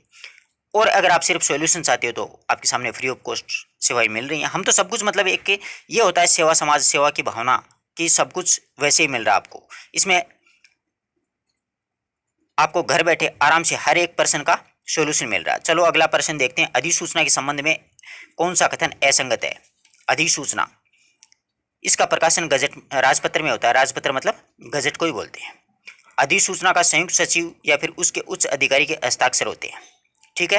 और अगर आप सिर्फ सॉल्यूशन चाहते हो तो आपके सामने फ्री ऑफ कॉस्ट सेवाएं मिल रही हैं। हम तो सब कुछ, मतलब एक के ये होता है सेवा, समाज सेवा की भावना कि सब कुछ वैसे ही मिल रहा है आपको। इसमें आपको घर बैठे आराम से हर एक प्रश्न का सॉल्यूशन मिल रहा है। चलो अगला प्रश्न देखते हैं, अधिसूचना के संबंध में कौन सा कथन असंगत है? अधिसूचना, इसका प्रकाशन गजट राजपत्र में होता है। राजपत्र मतलब गजट को ही बोलते हैं। अधिसूचना का संयुक्त सचिव या फिर उसके उच्च अधिकारी के हस्ताक्षर होते हैं। ठीक है,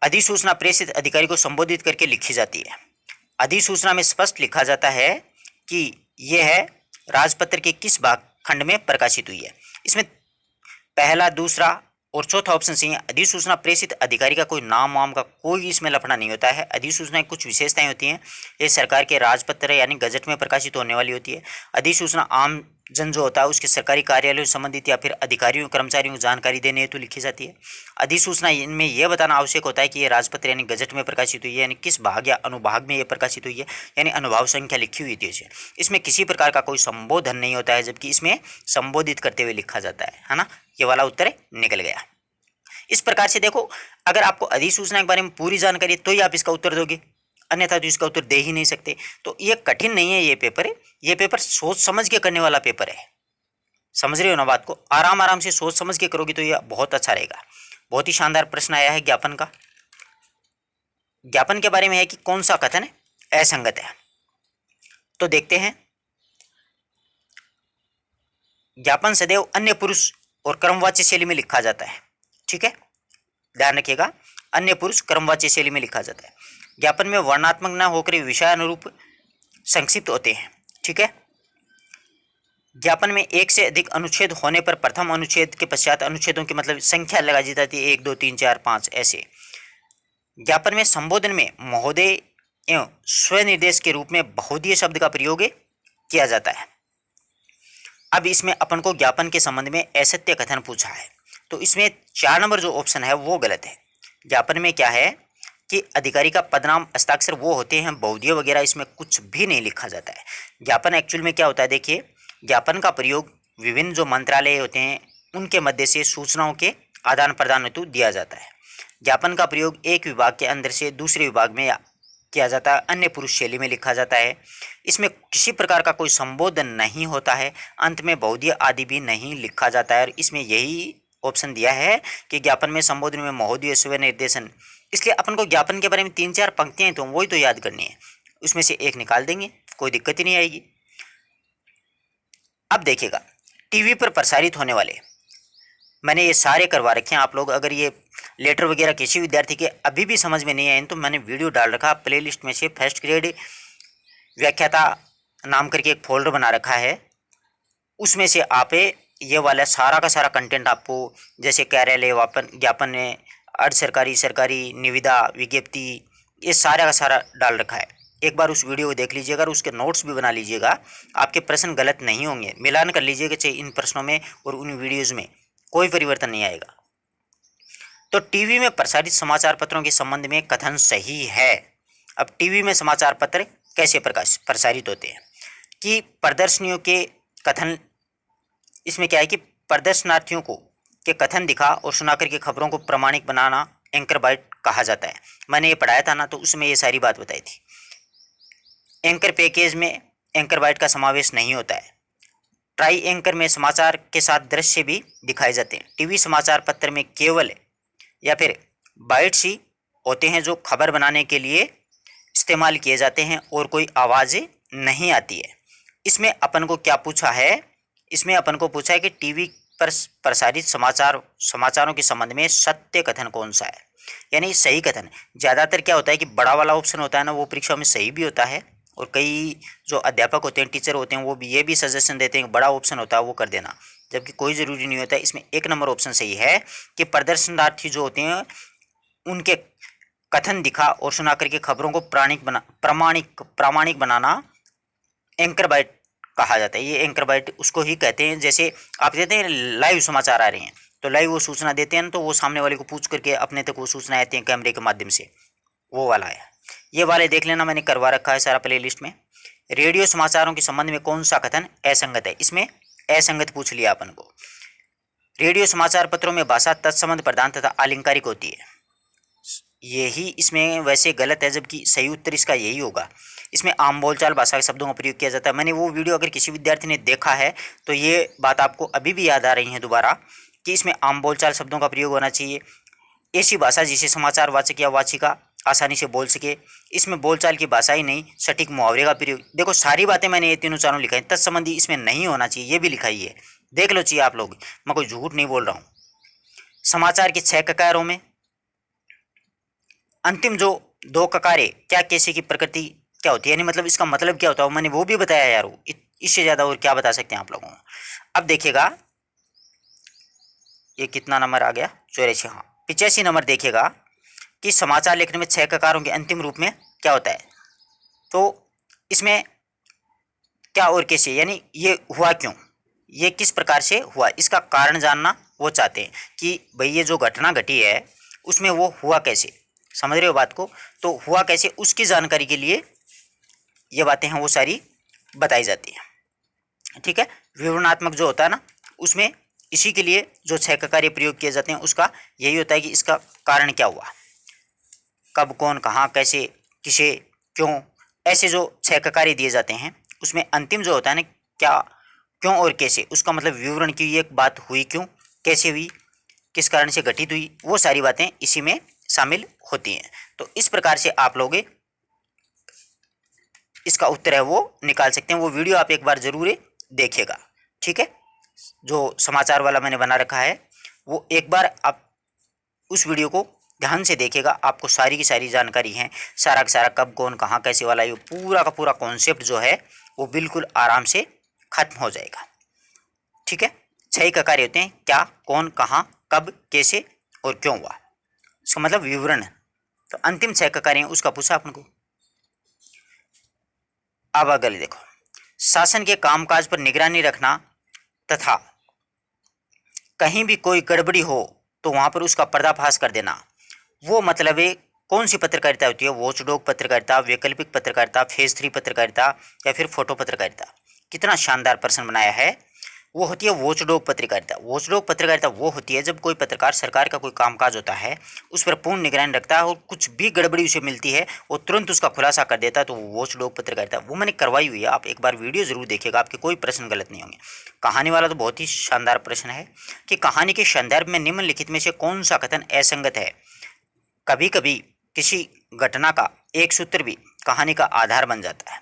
अधिसूचना प्रेषित अधिकारी को संबोधित करके लिखी जाती है। अधिसूचना में स्पष्ट लिखा जाता है कि यह है राजपत्र के किस भाग खंड में प्रकाशित हुई है। इसमें पहला, दूसरा और चौथा ऑप्शन सही है, अधिसूचना प्रेषित अधिकारी का कोई नाम वाम का कोई इसमें लफड़ा नहीं होता है। अधिसूचना कुछ विशेषताएं होती हैं, ये सरकार के राजपत्र यानी गजट में प्रकाशित होने वाली होती है। अधिसूचना आम जन जो होता है उसके सरकारी कार्यालयों से संबंधित या फिर अधिकारियों कर्मचारियों को जानकारी देने हेतु लिखी जाती है। अधिसूचना इनमें यह बताना आवश्यक होता है कि यह राजपत्र यानी गजट में प्रकाशित हुई है, यानी किस भाग या अनुभाग में यह प्रकाशित हुई है, यानी अनुभाग संख्या लिखी हुई थी इसे। इसमें किसी प्रकार का कोई संबोधन नहीं होता है, जबकि इसमें संबोधित करते हुए लिखा जाता है ना। ये वाला उत्तर निकल गया। इस प्रकार से देखो, अगर आपको अधिसूचना के बारे में पूरी जानकारी है तो ही आप इसका उत्तर दोगे, अन्यथा तो इसका उत्तर दे ही नहीं सकते। तो ये कठिन नहीं है ये पेपर, ये पेपर सोच समझ के करने वाला पेपर है। समझ रहे हो ना बात को, आराम आराम से सोच समझ के करोगे तो ये बहुत अच्छा रहेगा। बहुत ही शानदार प्रश्न आया है ज्ञापन का। ज्ञापन के बारे में है कि कौन सा कथन असंगत है। तो देखते हैं, ज्ञापन सदैव अन्य पुरुष और क्रमवाच्य शैली में लिखा जाता है। ठीक है, ध्यान रखिएगा, अन्य पुरुष क्रमवाच्य शैली में लिखा जाता है। ज्ञापन में वर्णात्मक न होकर विषय अनुरूप संक्षिप्त होते हैं। ठीक है, ज्ञापन में एक से अधिक अनुच्छेद होने पर प्रथम अनुच्छेद के पश्चात अनुच्छेदों की मतलब संख्या लगाई जाती है, 1 2 3 4 5 ऐसे। ज्ञापन में संबोधन में महोदय एवं स्वनिर्देश के रूप में बहुधीय शब्द का प्रयोग किया जाता है। अब इसमें अपन को ज्ञापन के संबंध में असत्य कथन पूछा है, तो इसमें 4 नंबर जो ऑप्शन है वो गलत है। ज्ञापन में क्या है कि अधिकारी का पदनाम हस्ताक्षर वो होते हैं, बहुधीय वगैरह इसमें कुछ भी नहीं लिखा जाता है। ज्ञापन एक्चुअल में क्या होता है, देखिए, ज्ञापन का प्रयोग विभिन्न जो मंत्रालय होते हैं उनके मध्य से सूचनाओं के आदान प्रदान हेतु दिया जाता है। ज्ञापन का प्रयोग एक विभाग के अंदर से दूसरे विभाग में किया जाता है, अन्य पुरुष शैली में लिखा जाता है। इसमें किसी प्रकार का कोई संबोधन नहीं होता है, अंत में बहुधीय आदि भी नहीं लिखा जाता है। और इसमें यही ऑप्शन दिया है कि ज्ञापन में संबोधन में महोदय स्व निर्देशन। इसलिए अपन को ज्ञापन के बारे में 3 4 पंक्तियां हैं तो वही तो याद करनी है, उसमें से एक निकाल देंगे, कोई दिक्कत ही नहीं आएगी। अब देखिएगा, टीवी पर प्रसारित होने वाले, मैंने ये सारे करवा रखे हैं। आप लोग अगर ये लेटर वगैरह किसी विद्यार्थी के अभी भी समझ में नहीं आए तो मैंने वीडियो डाल रखा प्लेलिस्ट में से, फर्स्ट ग्रेड व्याख्याता नाम करके एक फोल्डर बना रखा है, उसमें से आप ये वाला सारा का सारा कंटेंट आपको, जैसे कार्यालय ज्ञापन, अर्ध सरकारी, सरकारी निविदा, विज्ञप्ति, ये सारा का सारा डाल रखा है। एक बार उस वीडियो को देख लीजिएगा और उसके नोट्स भी बना लीजिएगा, आपके प्रश्न गलत नहीं होंगे। मिलान कर लीजिएगा चाहे इन प्रश्नों में और उन वीडियोज़ में, कोई परिवर्तन नहीं आएगा। तो टीवी में प्रसारित समाचार पत्रों के संबंध में कथन सही है। अब टीवी में समाचार पत्र कैसे प्रसारित होते हैं कि प्रदर्शनियों के कथन, इसमें क्या है कि प्रदर्शनार्थियों को के कथन दिखा और सुना करके खबरों को प्रामाणिक बनाना एंकर बाइट कहा जाता है। मैंने ये पढ़ाया था ना, तो उसमें ये सारी बात बताई थी। एंकर पैकेज में एंकर बाइट का समावेश नहीं होता है। ट्राई एंकर में समाचार के साथ दृश्य भी दिखाए जाते हैं। टीवी समाचार पत्र में केवल या फिर बाइट्स ही होते हैं जो खबर बनाने के लिए इस्तेमाल किए जाते हैं और कोई आवाज़ नहीं आती है। इसमें अपन को क्या पूछा है, इसमें अपन को पूछा है कि टीवी पर प्रसारित समाचारों के संबंध में सत्य कथन कौन सा है, यानी सही कथन। ज़्यादातर क्या होता है कि बड़ा वाला ऑप्शन होता है ना, वो परीक्षा में सही भी होता है, और कई जो अध्यापक होते हैं, टीचर होते हैं, वो भी ये भी सजेशन देते हैं कि बड़ा ऑप्शन होता है वो कर देना, जबकि कोई ज़रूरी नहीं होता है। इसमें 1 नंबर ऑप्शन सही है कि प्रदर्शनार्थी जो होते हैं उनके कथन दिखा और सुना करके खबरों को प्रामाणिक बनाना एंकर बाइट कहा जाता है। ये एंकर बाइट उसको ही कहते हैं। जैसे आप कहते हैं लाइव समाचार आ रहे हैं, तो लाइव वो सूचना देते हैं, तो वो सामने वाले को पूछ करके अपने तक वो सूचना आती है कैमरे के माध्यम से, वो वाला है। ये वाले देख लेना, मैंने करवा रखा है सारा प्ले लिस्ट में। रेडियो समाचारों के संबंध में कौन सा कथन असंगत है, इसमें असंगत पूछ लिया अपन को। रेडियो समाचार पत्रों में भाषा तत्संबंध प्रधान तथा आलंकारिक होती है, यही इसमें वैसे गलत है, जबकि सही उत्तर इसका यही होगा। इसमें आम बोलचाल भाषा के शब्दों का प्रयोग किया जाता है। मैंने वो वीडियो अगर किसी विद्यार्थी ने देखा है तो ये बात आपको अभी भी याद आ रही है दोबारा कि इसमें आम बोलचाल शब्दों का प्रयोग होना चाहिए, ऐसी भाषा जिसे समाचार वाचक या वाचिका आसानी से बोल सके। इसमें बोलचाल की भाषा ही नहीं, सटीक मुहावरे का प्रयोग। देखो सारी बातें मैंने ये तीनों चारों लिखा है। तत्संबंधी इसमें नहीं होना चाहिए, ये भी लिखाई है, देख लो चाहिए आप लोग, मैं कोई झूठ नहीं बोल रहा हूँ। समाचार के 6 ककारों में अंतिम जो 2 ककारें क्या कैसे की प्रकृति क्या होती है, यानी मतलब इसका मतलब क्या होता है, मैंने वो भी बताया यार। इससे ज़्यादा और क्या बता सकते हैं आप लोगों को। अब देखिएगा, ये कितना नंबर आ गया, 84। हाँ, 85 नंबर देखिएगा कि समाचार लेखन में 6 ककारों के अंतिम रूप में क्या होता है। तो इसमें क्या और कैसे, यानी ये हुआ क्यों, ये किस प्रकार से हुआ, इसका कारण जानना वो चाहते हैं कि भाई ये जो घटना घटी है उसमें वो हुआ कैसे, समझ रहे हो बात को। तो हुआ कैसे उसकी जानकारी के लिए ये बातें हैं वो सारी बताई जाती हैं। ठीक है, विवरणात्मक जो होता है ना, उसमें इसी के लिए जो 6 ककार्य प्रयोग किए जाते हैं उसका यही होता है कि इसका कारण क्या हुआ, कब, कौन, कहाँ, कैसे, किसे, क्यों, ऐसे जो 6 ककार्य दिए जाते हैं उसमें अंतिम जो होता है ना, क्या, क्यों और कैसे, उसका मतलब विवरण की ये बात हुई क्यों, कैसे हुई, किस कारण से घटित हुई, वो सारी बातें इसी में शामिल होती हैं। तो इस प्रकार से आप लोग इसका उत्तर है वो निकाल सकते हैं। वो वीडियो आप एक बार जरूर देखिएगा। ठीक है, जो समाचार वाला मैंने बना रखा है वो एक बार आप उस वीडियो को ध्यान से देखिएगा, आपको सारी की सारी जानकारी है, सारा का सारा कब, कौन, कहाँ, कैसे वाला ये पूरा का पूरा कॉन्सेप्ट जो है वो बिल्कुल आराम से खत्म हो जाएगा। ठीक है, 6 का कार्य होते हैं, क्या, कौन, कहाँ, कब, कैसे और क्यों हुआ, इसका मतलब विवरण। तो अंतिम 6 का कार्य है उसका पूछा अपन को। अब अगले देखो, शासन के कामकाज पर निगरानी रखना तथा कहीं भी कोई गड़बड़ी हो तो वहां पर उसका पर्दाफाश कर देना, वो मतलब है कौन सी पत्रकारिता होती है, वॉचडॉग पत्रकारिता, वैकल्पिक पत्रकारिता, फेज 3 पत्रकारिता या फिर फोटो पत्रकारिता। कितना शानदार प्रश्न बनाया है। वो होती है वॉचडॉग पत्रकारिता। वॉचडॉग पत्रकारिता वो होती है जब कोई पत्रकार सरकार का कोई कामकाज होता है उस पर पूर्ण निगरानी रखता है और कुछ भी गड़बड़ी उसे मिलती है वो तुरंत उसका खुलासा कर देता है, तो वो वॉचडॉग पत्रकारिता वो मैंने करवाई हुई है। आप एक बार वीडियो जरूर देखिएगा, आपके कोई प्रश्न गलत नहीं होंगे। कहानी वाला तो बहुत ही शानदार प्रश्न है कि कहानी के संदर्भ में निम्नलिखित में से कौन सा कथन असंगत है। कभी कभी किसी घटना का एक सूत्र भी कहानी का आधार बन जाता है।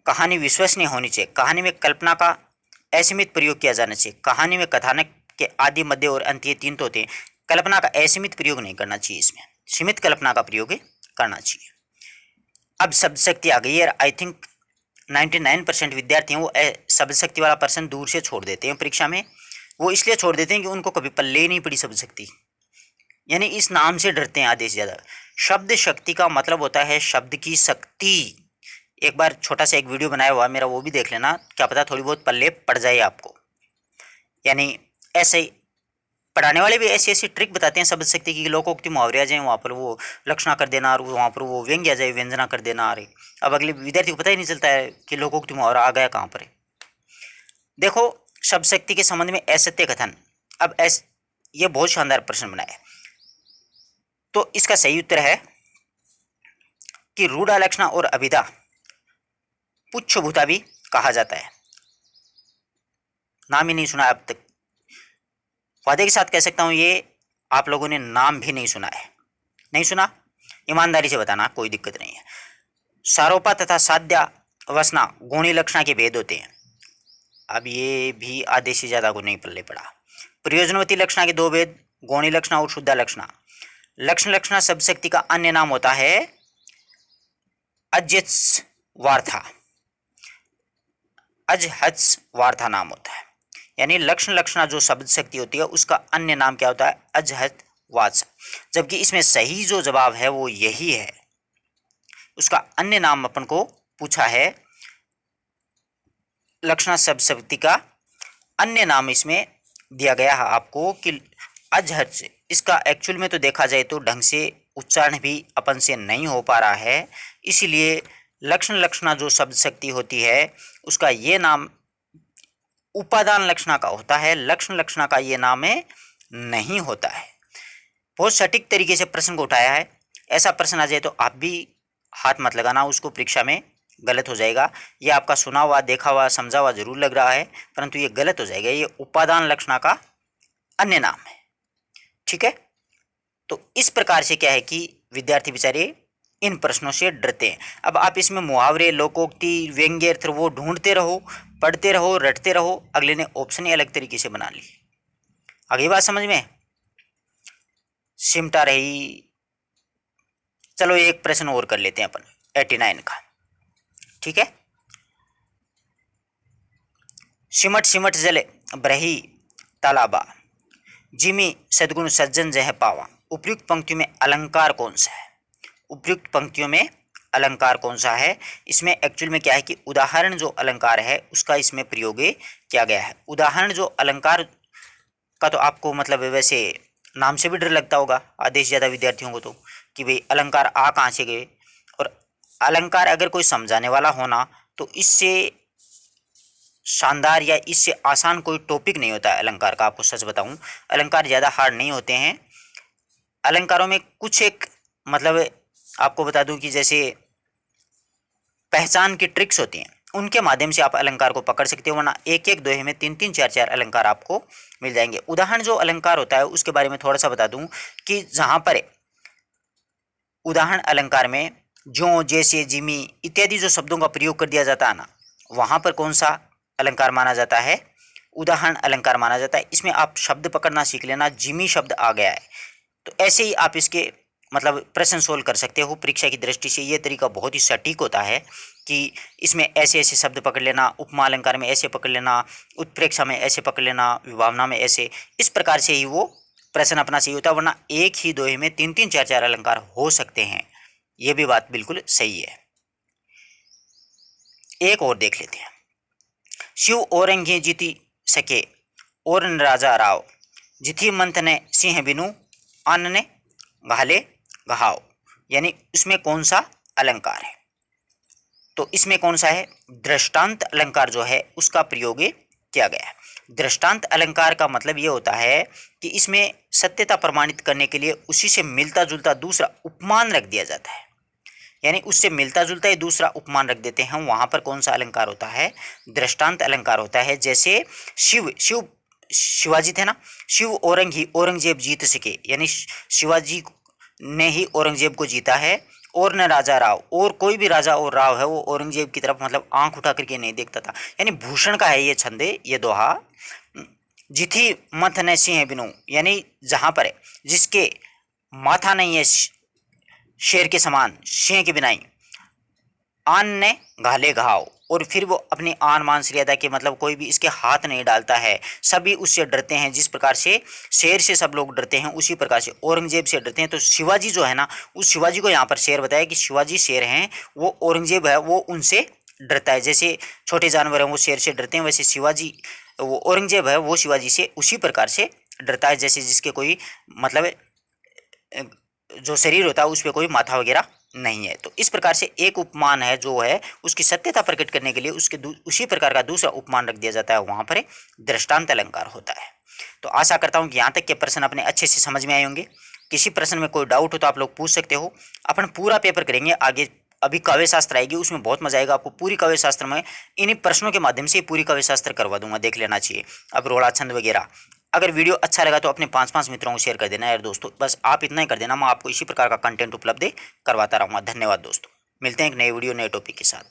कहानी विश्वसनीय होनी चाहिए। कहानी में कल्पना का असीमित प्रयोग किया जाना चाहिए। कहानी में कथानक के आदि, मध्य और अंत ये 3 तो होते हैं। कल्पना का असीमित प्रयोग नहीं करना चाहिए, इसमें सीमित कल्पना का प्रयोग करना चाहिए। अब शब्द शक्ति आ गई है। आई थिंक 99% विद्यार्थी हैं वो शब्द शक्ति वाला पर्सन दूर से छोड़ देते हैं परीक्षा में। वो इसलिए छोड़ देते हैं कि उनको कभी पल्ले ही नहीं पड़ी शब्द शक्ति, यानी इस नाम से डरते हैं आधे से ज़्यादा। शब्द शक्ति का मतलब होता है शब्द की शक्ति। एक बार छोटा सा एक वीडियो बनाया हुआ मेरा, वो भी देख लेना, क्या पता थोड़ी बहुत पल्ले पड़ जाए आपको। यानी ऐसे ही पढ़ाने वाले भी ऐसी ऐसी ट्रिक बताते हैं शब्द शक्ति की, लोकोक्ति मुहावरे आ जाए वहाँ पर वो लक्षणा कर देना और वहाँ पर वो व्यंग्य आ जाए व्यंजना कर देना। अरे अब अगले विद्यार्थी को पता ही नहीं चलता है कि लोकोक्ति मुहावरा आ गया कहाँ पर है। देखो, शब्द शक्ति के संबंध में असत्य कथन। अब ये बहुत शानदार प्रश्न बनाया है, तो इसका सही उत्तर है कि रूढ़ालक्षणा और अभिधा पुच्छभूता भी कहा जाता है। नाम ही नहीं सुना अब तक, वादे के साथ कह सकता हूं ये आप लोगों ने नाम भी नहीं सुना है। नहीं सुना, ईमानदारी से बताना, कोई दिक्कत नहीं है। सारोपा तथा साध्या वसना गुणी लक्षणा के भेद होते हैं। अब ये भी आधे से ज्यादा को नहीं पल्ले पड़ा। प्रयोजनवती लक्षणा के 2 भेद, गौणी लक्षणा और शुद्धा लक्षणा। लक्षण लक्षणा शब्द शक्ति का अन्य नाम होता है अजहत्स वार्था। अजहत्स वार्था नाम होता है, यानी लक्षण लक्षणा जो शब्द शक्ति होती है उसका अन्य नाम क्या होता है, अजहत वाचा। जबकि इसमें सही जो जवाब है वो यही है, उसका अन्य नाम अपन को पूछा है। लक्षणा शब्द शक्ति का अन्य नाम इसमें दिया गया है आपको कि अजहत से। इसका एक्चुअल में तो देखा जाए तो ढंग से उच्चारण भी अपन से नहीं हो पा रहा है, इसीलिए लक्षण लक्षणा जो शब्द शक्ति होती है उसका ये नाम उपादान लक्षणा का होता है, लक्षण लक्षणा का ये नाम है नहीं होता है। बहुत सटीक तरीके से प्रश्न को उठाया है। ऐसा प्रश्न आ जाए तो आप भी हाथ मत लगाना, उसको परीक्षा में गलत हो जाएगा। ये आपका सुना हुआ, देखा हुआ, समझा हुआ जरूर लग रहा है, परंतु ये गलत हो जाएगा। ये उपादान लक्षणा का अन्य नाम है। ठीक है, तो इस प्रकार से क्या है कि विद्यार्थी बेचारे इन प्रश्नों से डरते हैं। अब आप इसमें मुहावरे, लोकोक्ति, व्यंग्य अर्थ वो ढूंढते रहो, पढ़ते रहो, रटते रहो। अगले ने ऑप्शन ही अलग तरीके से बना ली। आगे बात समझ में सिमटा रही। चलो एक प्रश्न और कर लेते हैं अपन 89 का। ठीक है, सिमट सिमट जले ब्रही तालाबा, जिमी सद्गुण सज्जन जह पावा। उपयुक्त पंक्तियों में अलंकार कौन सा है? उपयुक्त पंक्तियों में अलंकार कौन सा है? इसमें एक्चुअल में क्या है कि उदाहरण जो अलंकार है उसका इसमें प्रयोग किया गया है। उदाहरण जो अलंकार का तो आपको मतलब वैसे नाम से भी डर लगता होगा आदेश ज़्यादा विद्यार्थियों को, तो कि भाई अलंकार आ कहाँ से गए। और अलंकार अगर कोई समझाने वाला होना तो इससे शानदार या इससे आसान कोई टॉपिक नहीं होता है अलंकार का। आपको सच बताऊं, अलंकार ज़्यादा हार्ड नहीं होते हैं। अलंकारों में कुछ एक मतलब आपको बता दूं कि जैसे पहचान की ट्रिक्स होती हैं, उनके माध्यम से आप अलंकार को पकड़ सकते हो, वरना एक एक दोहे में तीन तीन चार चार अलंकार आपको मिल जाएंगे। उदाहरण जो अलंकार होता है उसके बारे में थोड़ा सा बता दूं कि जहां पर उदाहरण अलंकार में जो, जैसे, जिमी इत्यादि जो शब्दों का प्रयोग कर दिया जाता है ना, वहां पर कौन सा अलंकार माना जाता है? उदाहरण अलंकार माना जाता है। इसमें आप शब्द पकड़ना सीख लेना, जिमी शब्द आ गया है तो ऐसे ही आप इसके मतलब प्रश्न सोल्व कर सकते हो परीक्षा की दृष्टि से। ये तरीका बहुत ही सटीक होता है कि इसमें ऐसे ऐसे शब्द पकड़ लेना, उपमा अलंकार में ऐसे पकड़ लेना, उत्प्रेक्षा में ऐसे पकड़ लेना, विभावना में ऐसे, इस प्रकार से ही वो प्रश्न अपना सही होता है। वरना एक ही दोहे में तीन तीन चार चार अलंकार हो सकते हैं। ये भी बात बिल्कुल सही है। एक और देख लेते हैं। शिव औरंगे जीती सके और राजा राव, जिथि मंथ ने सिंह बिनु अन्न ने घाले घाव। यानी उसमें कौन सा अलंकार है? तो इसमें कौन सा है? दृष्टांत अलंकार जो है उसका प्रयोग किया गया है। दृष्टांत अलंकार का मतलब ये होता है कि इसमें सत्यता प्रमाणित करने के लिए उसी से मिलता जुलता दूसरा उपमान रख दिया जाता है। यानी उससे मिलता जुलता ही दूसरा उपमान रख देते हैं। वहां पर कौन सा अलंकार होता है? दृष्टांत अलंकार होता है। जैसे शिवाजी थे ना, शिव औरंगजेब जीत सके, यानी शिवाजी ने ही औरंगजेब को जीता है। और न राजा राव, और कोई भी राजा और राव है वो औरंगजेब की तरफ मतलब आंख उठा करके नहीं देखता था। यानी भूषण का है ये छंद, ये दोहा। जिथि मथ न सिंह बिनु, यानी जहां पर है जिसके माथा नहीं है शेर के समान, सिंह की बिनाई, आन ने घाले घाव, और फिर वो अपनी आन मान श्रेयता के मतलब कोई भी इसके हाथ नहीं डालता है। सभी उससे डरते हैं, जिस प्रकार से शेर से सब लोग डरते हैं उसी प्रकार से औरंगजेब से डरते हैं। तो शिवाजी जो है ना, उस शिवाजी को यहाँ पर शेर बताया कि शिवाजी शेर हैं, वो औरंगजेब है वो उनसे डरता है। जैसे छोटे जानवर हैं वो शेर से डरते हैं, वैसे शिवाजी वो औरंगजेब है वो शिवाजी से उसी प्रकार से डरता है। जैसे जिसके कोई मतलब जो शरीर होता है उस पर कोई माथा वगैरह नहीं है। तो इस प्रकार से एक उपमान है जो है उसकी सत्यता प्रकट करने के लिए उसके उसी प्रकार का दूसरा उपमान रख दिया जाता है, वहां पर दृष्टांत अलंकार होता है। तो आशा करता हूं कि यहाँ तक के प्रश्न अपने अच्छे से समझ में आए होंगे। किसी प्रश्न में कोई डाउट हो तो आप लोग पूछ सकते हो। अपन पूरा पेपर करेंगे आगे। अभी काव्य शास्त्र आएगी, उसमें बहुत मजा आएगा आपको। पूरी काव्य शास्त्र में इन्हीं प्रश्नों के माध्यम से पूरी काव्य शास्त्र करवा दूंगा, देख लेना चाहिए। अब रोड़ा छंद वगैरह। अगर वीडियो अच्छा लगा तो अपने 5-5 मित्रों को शेयर कर देना यार दोस्तों, बस आप इतना ही कर देना। मैं आपको इसी प्रकार का कंटेंट उपलब्ध करवाता रहूँगा। धन्यवाद दोस्तों, मिलते हैं एक नए वीडियो नए टॉपिक के साथ।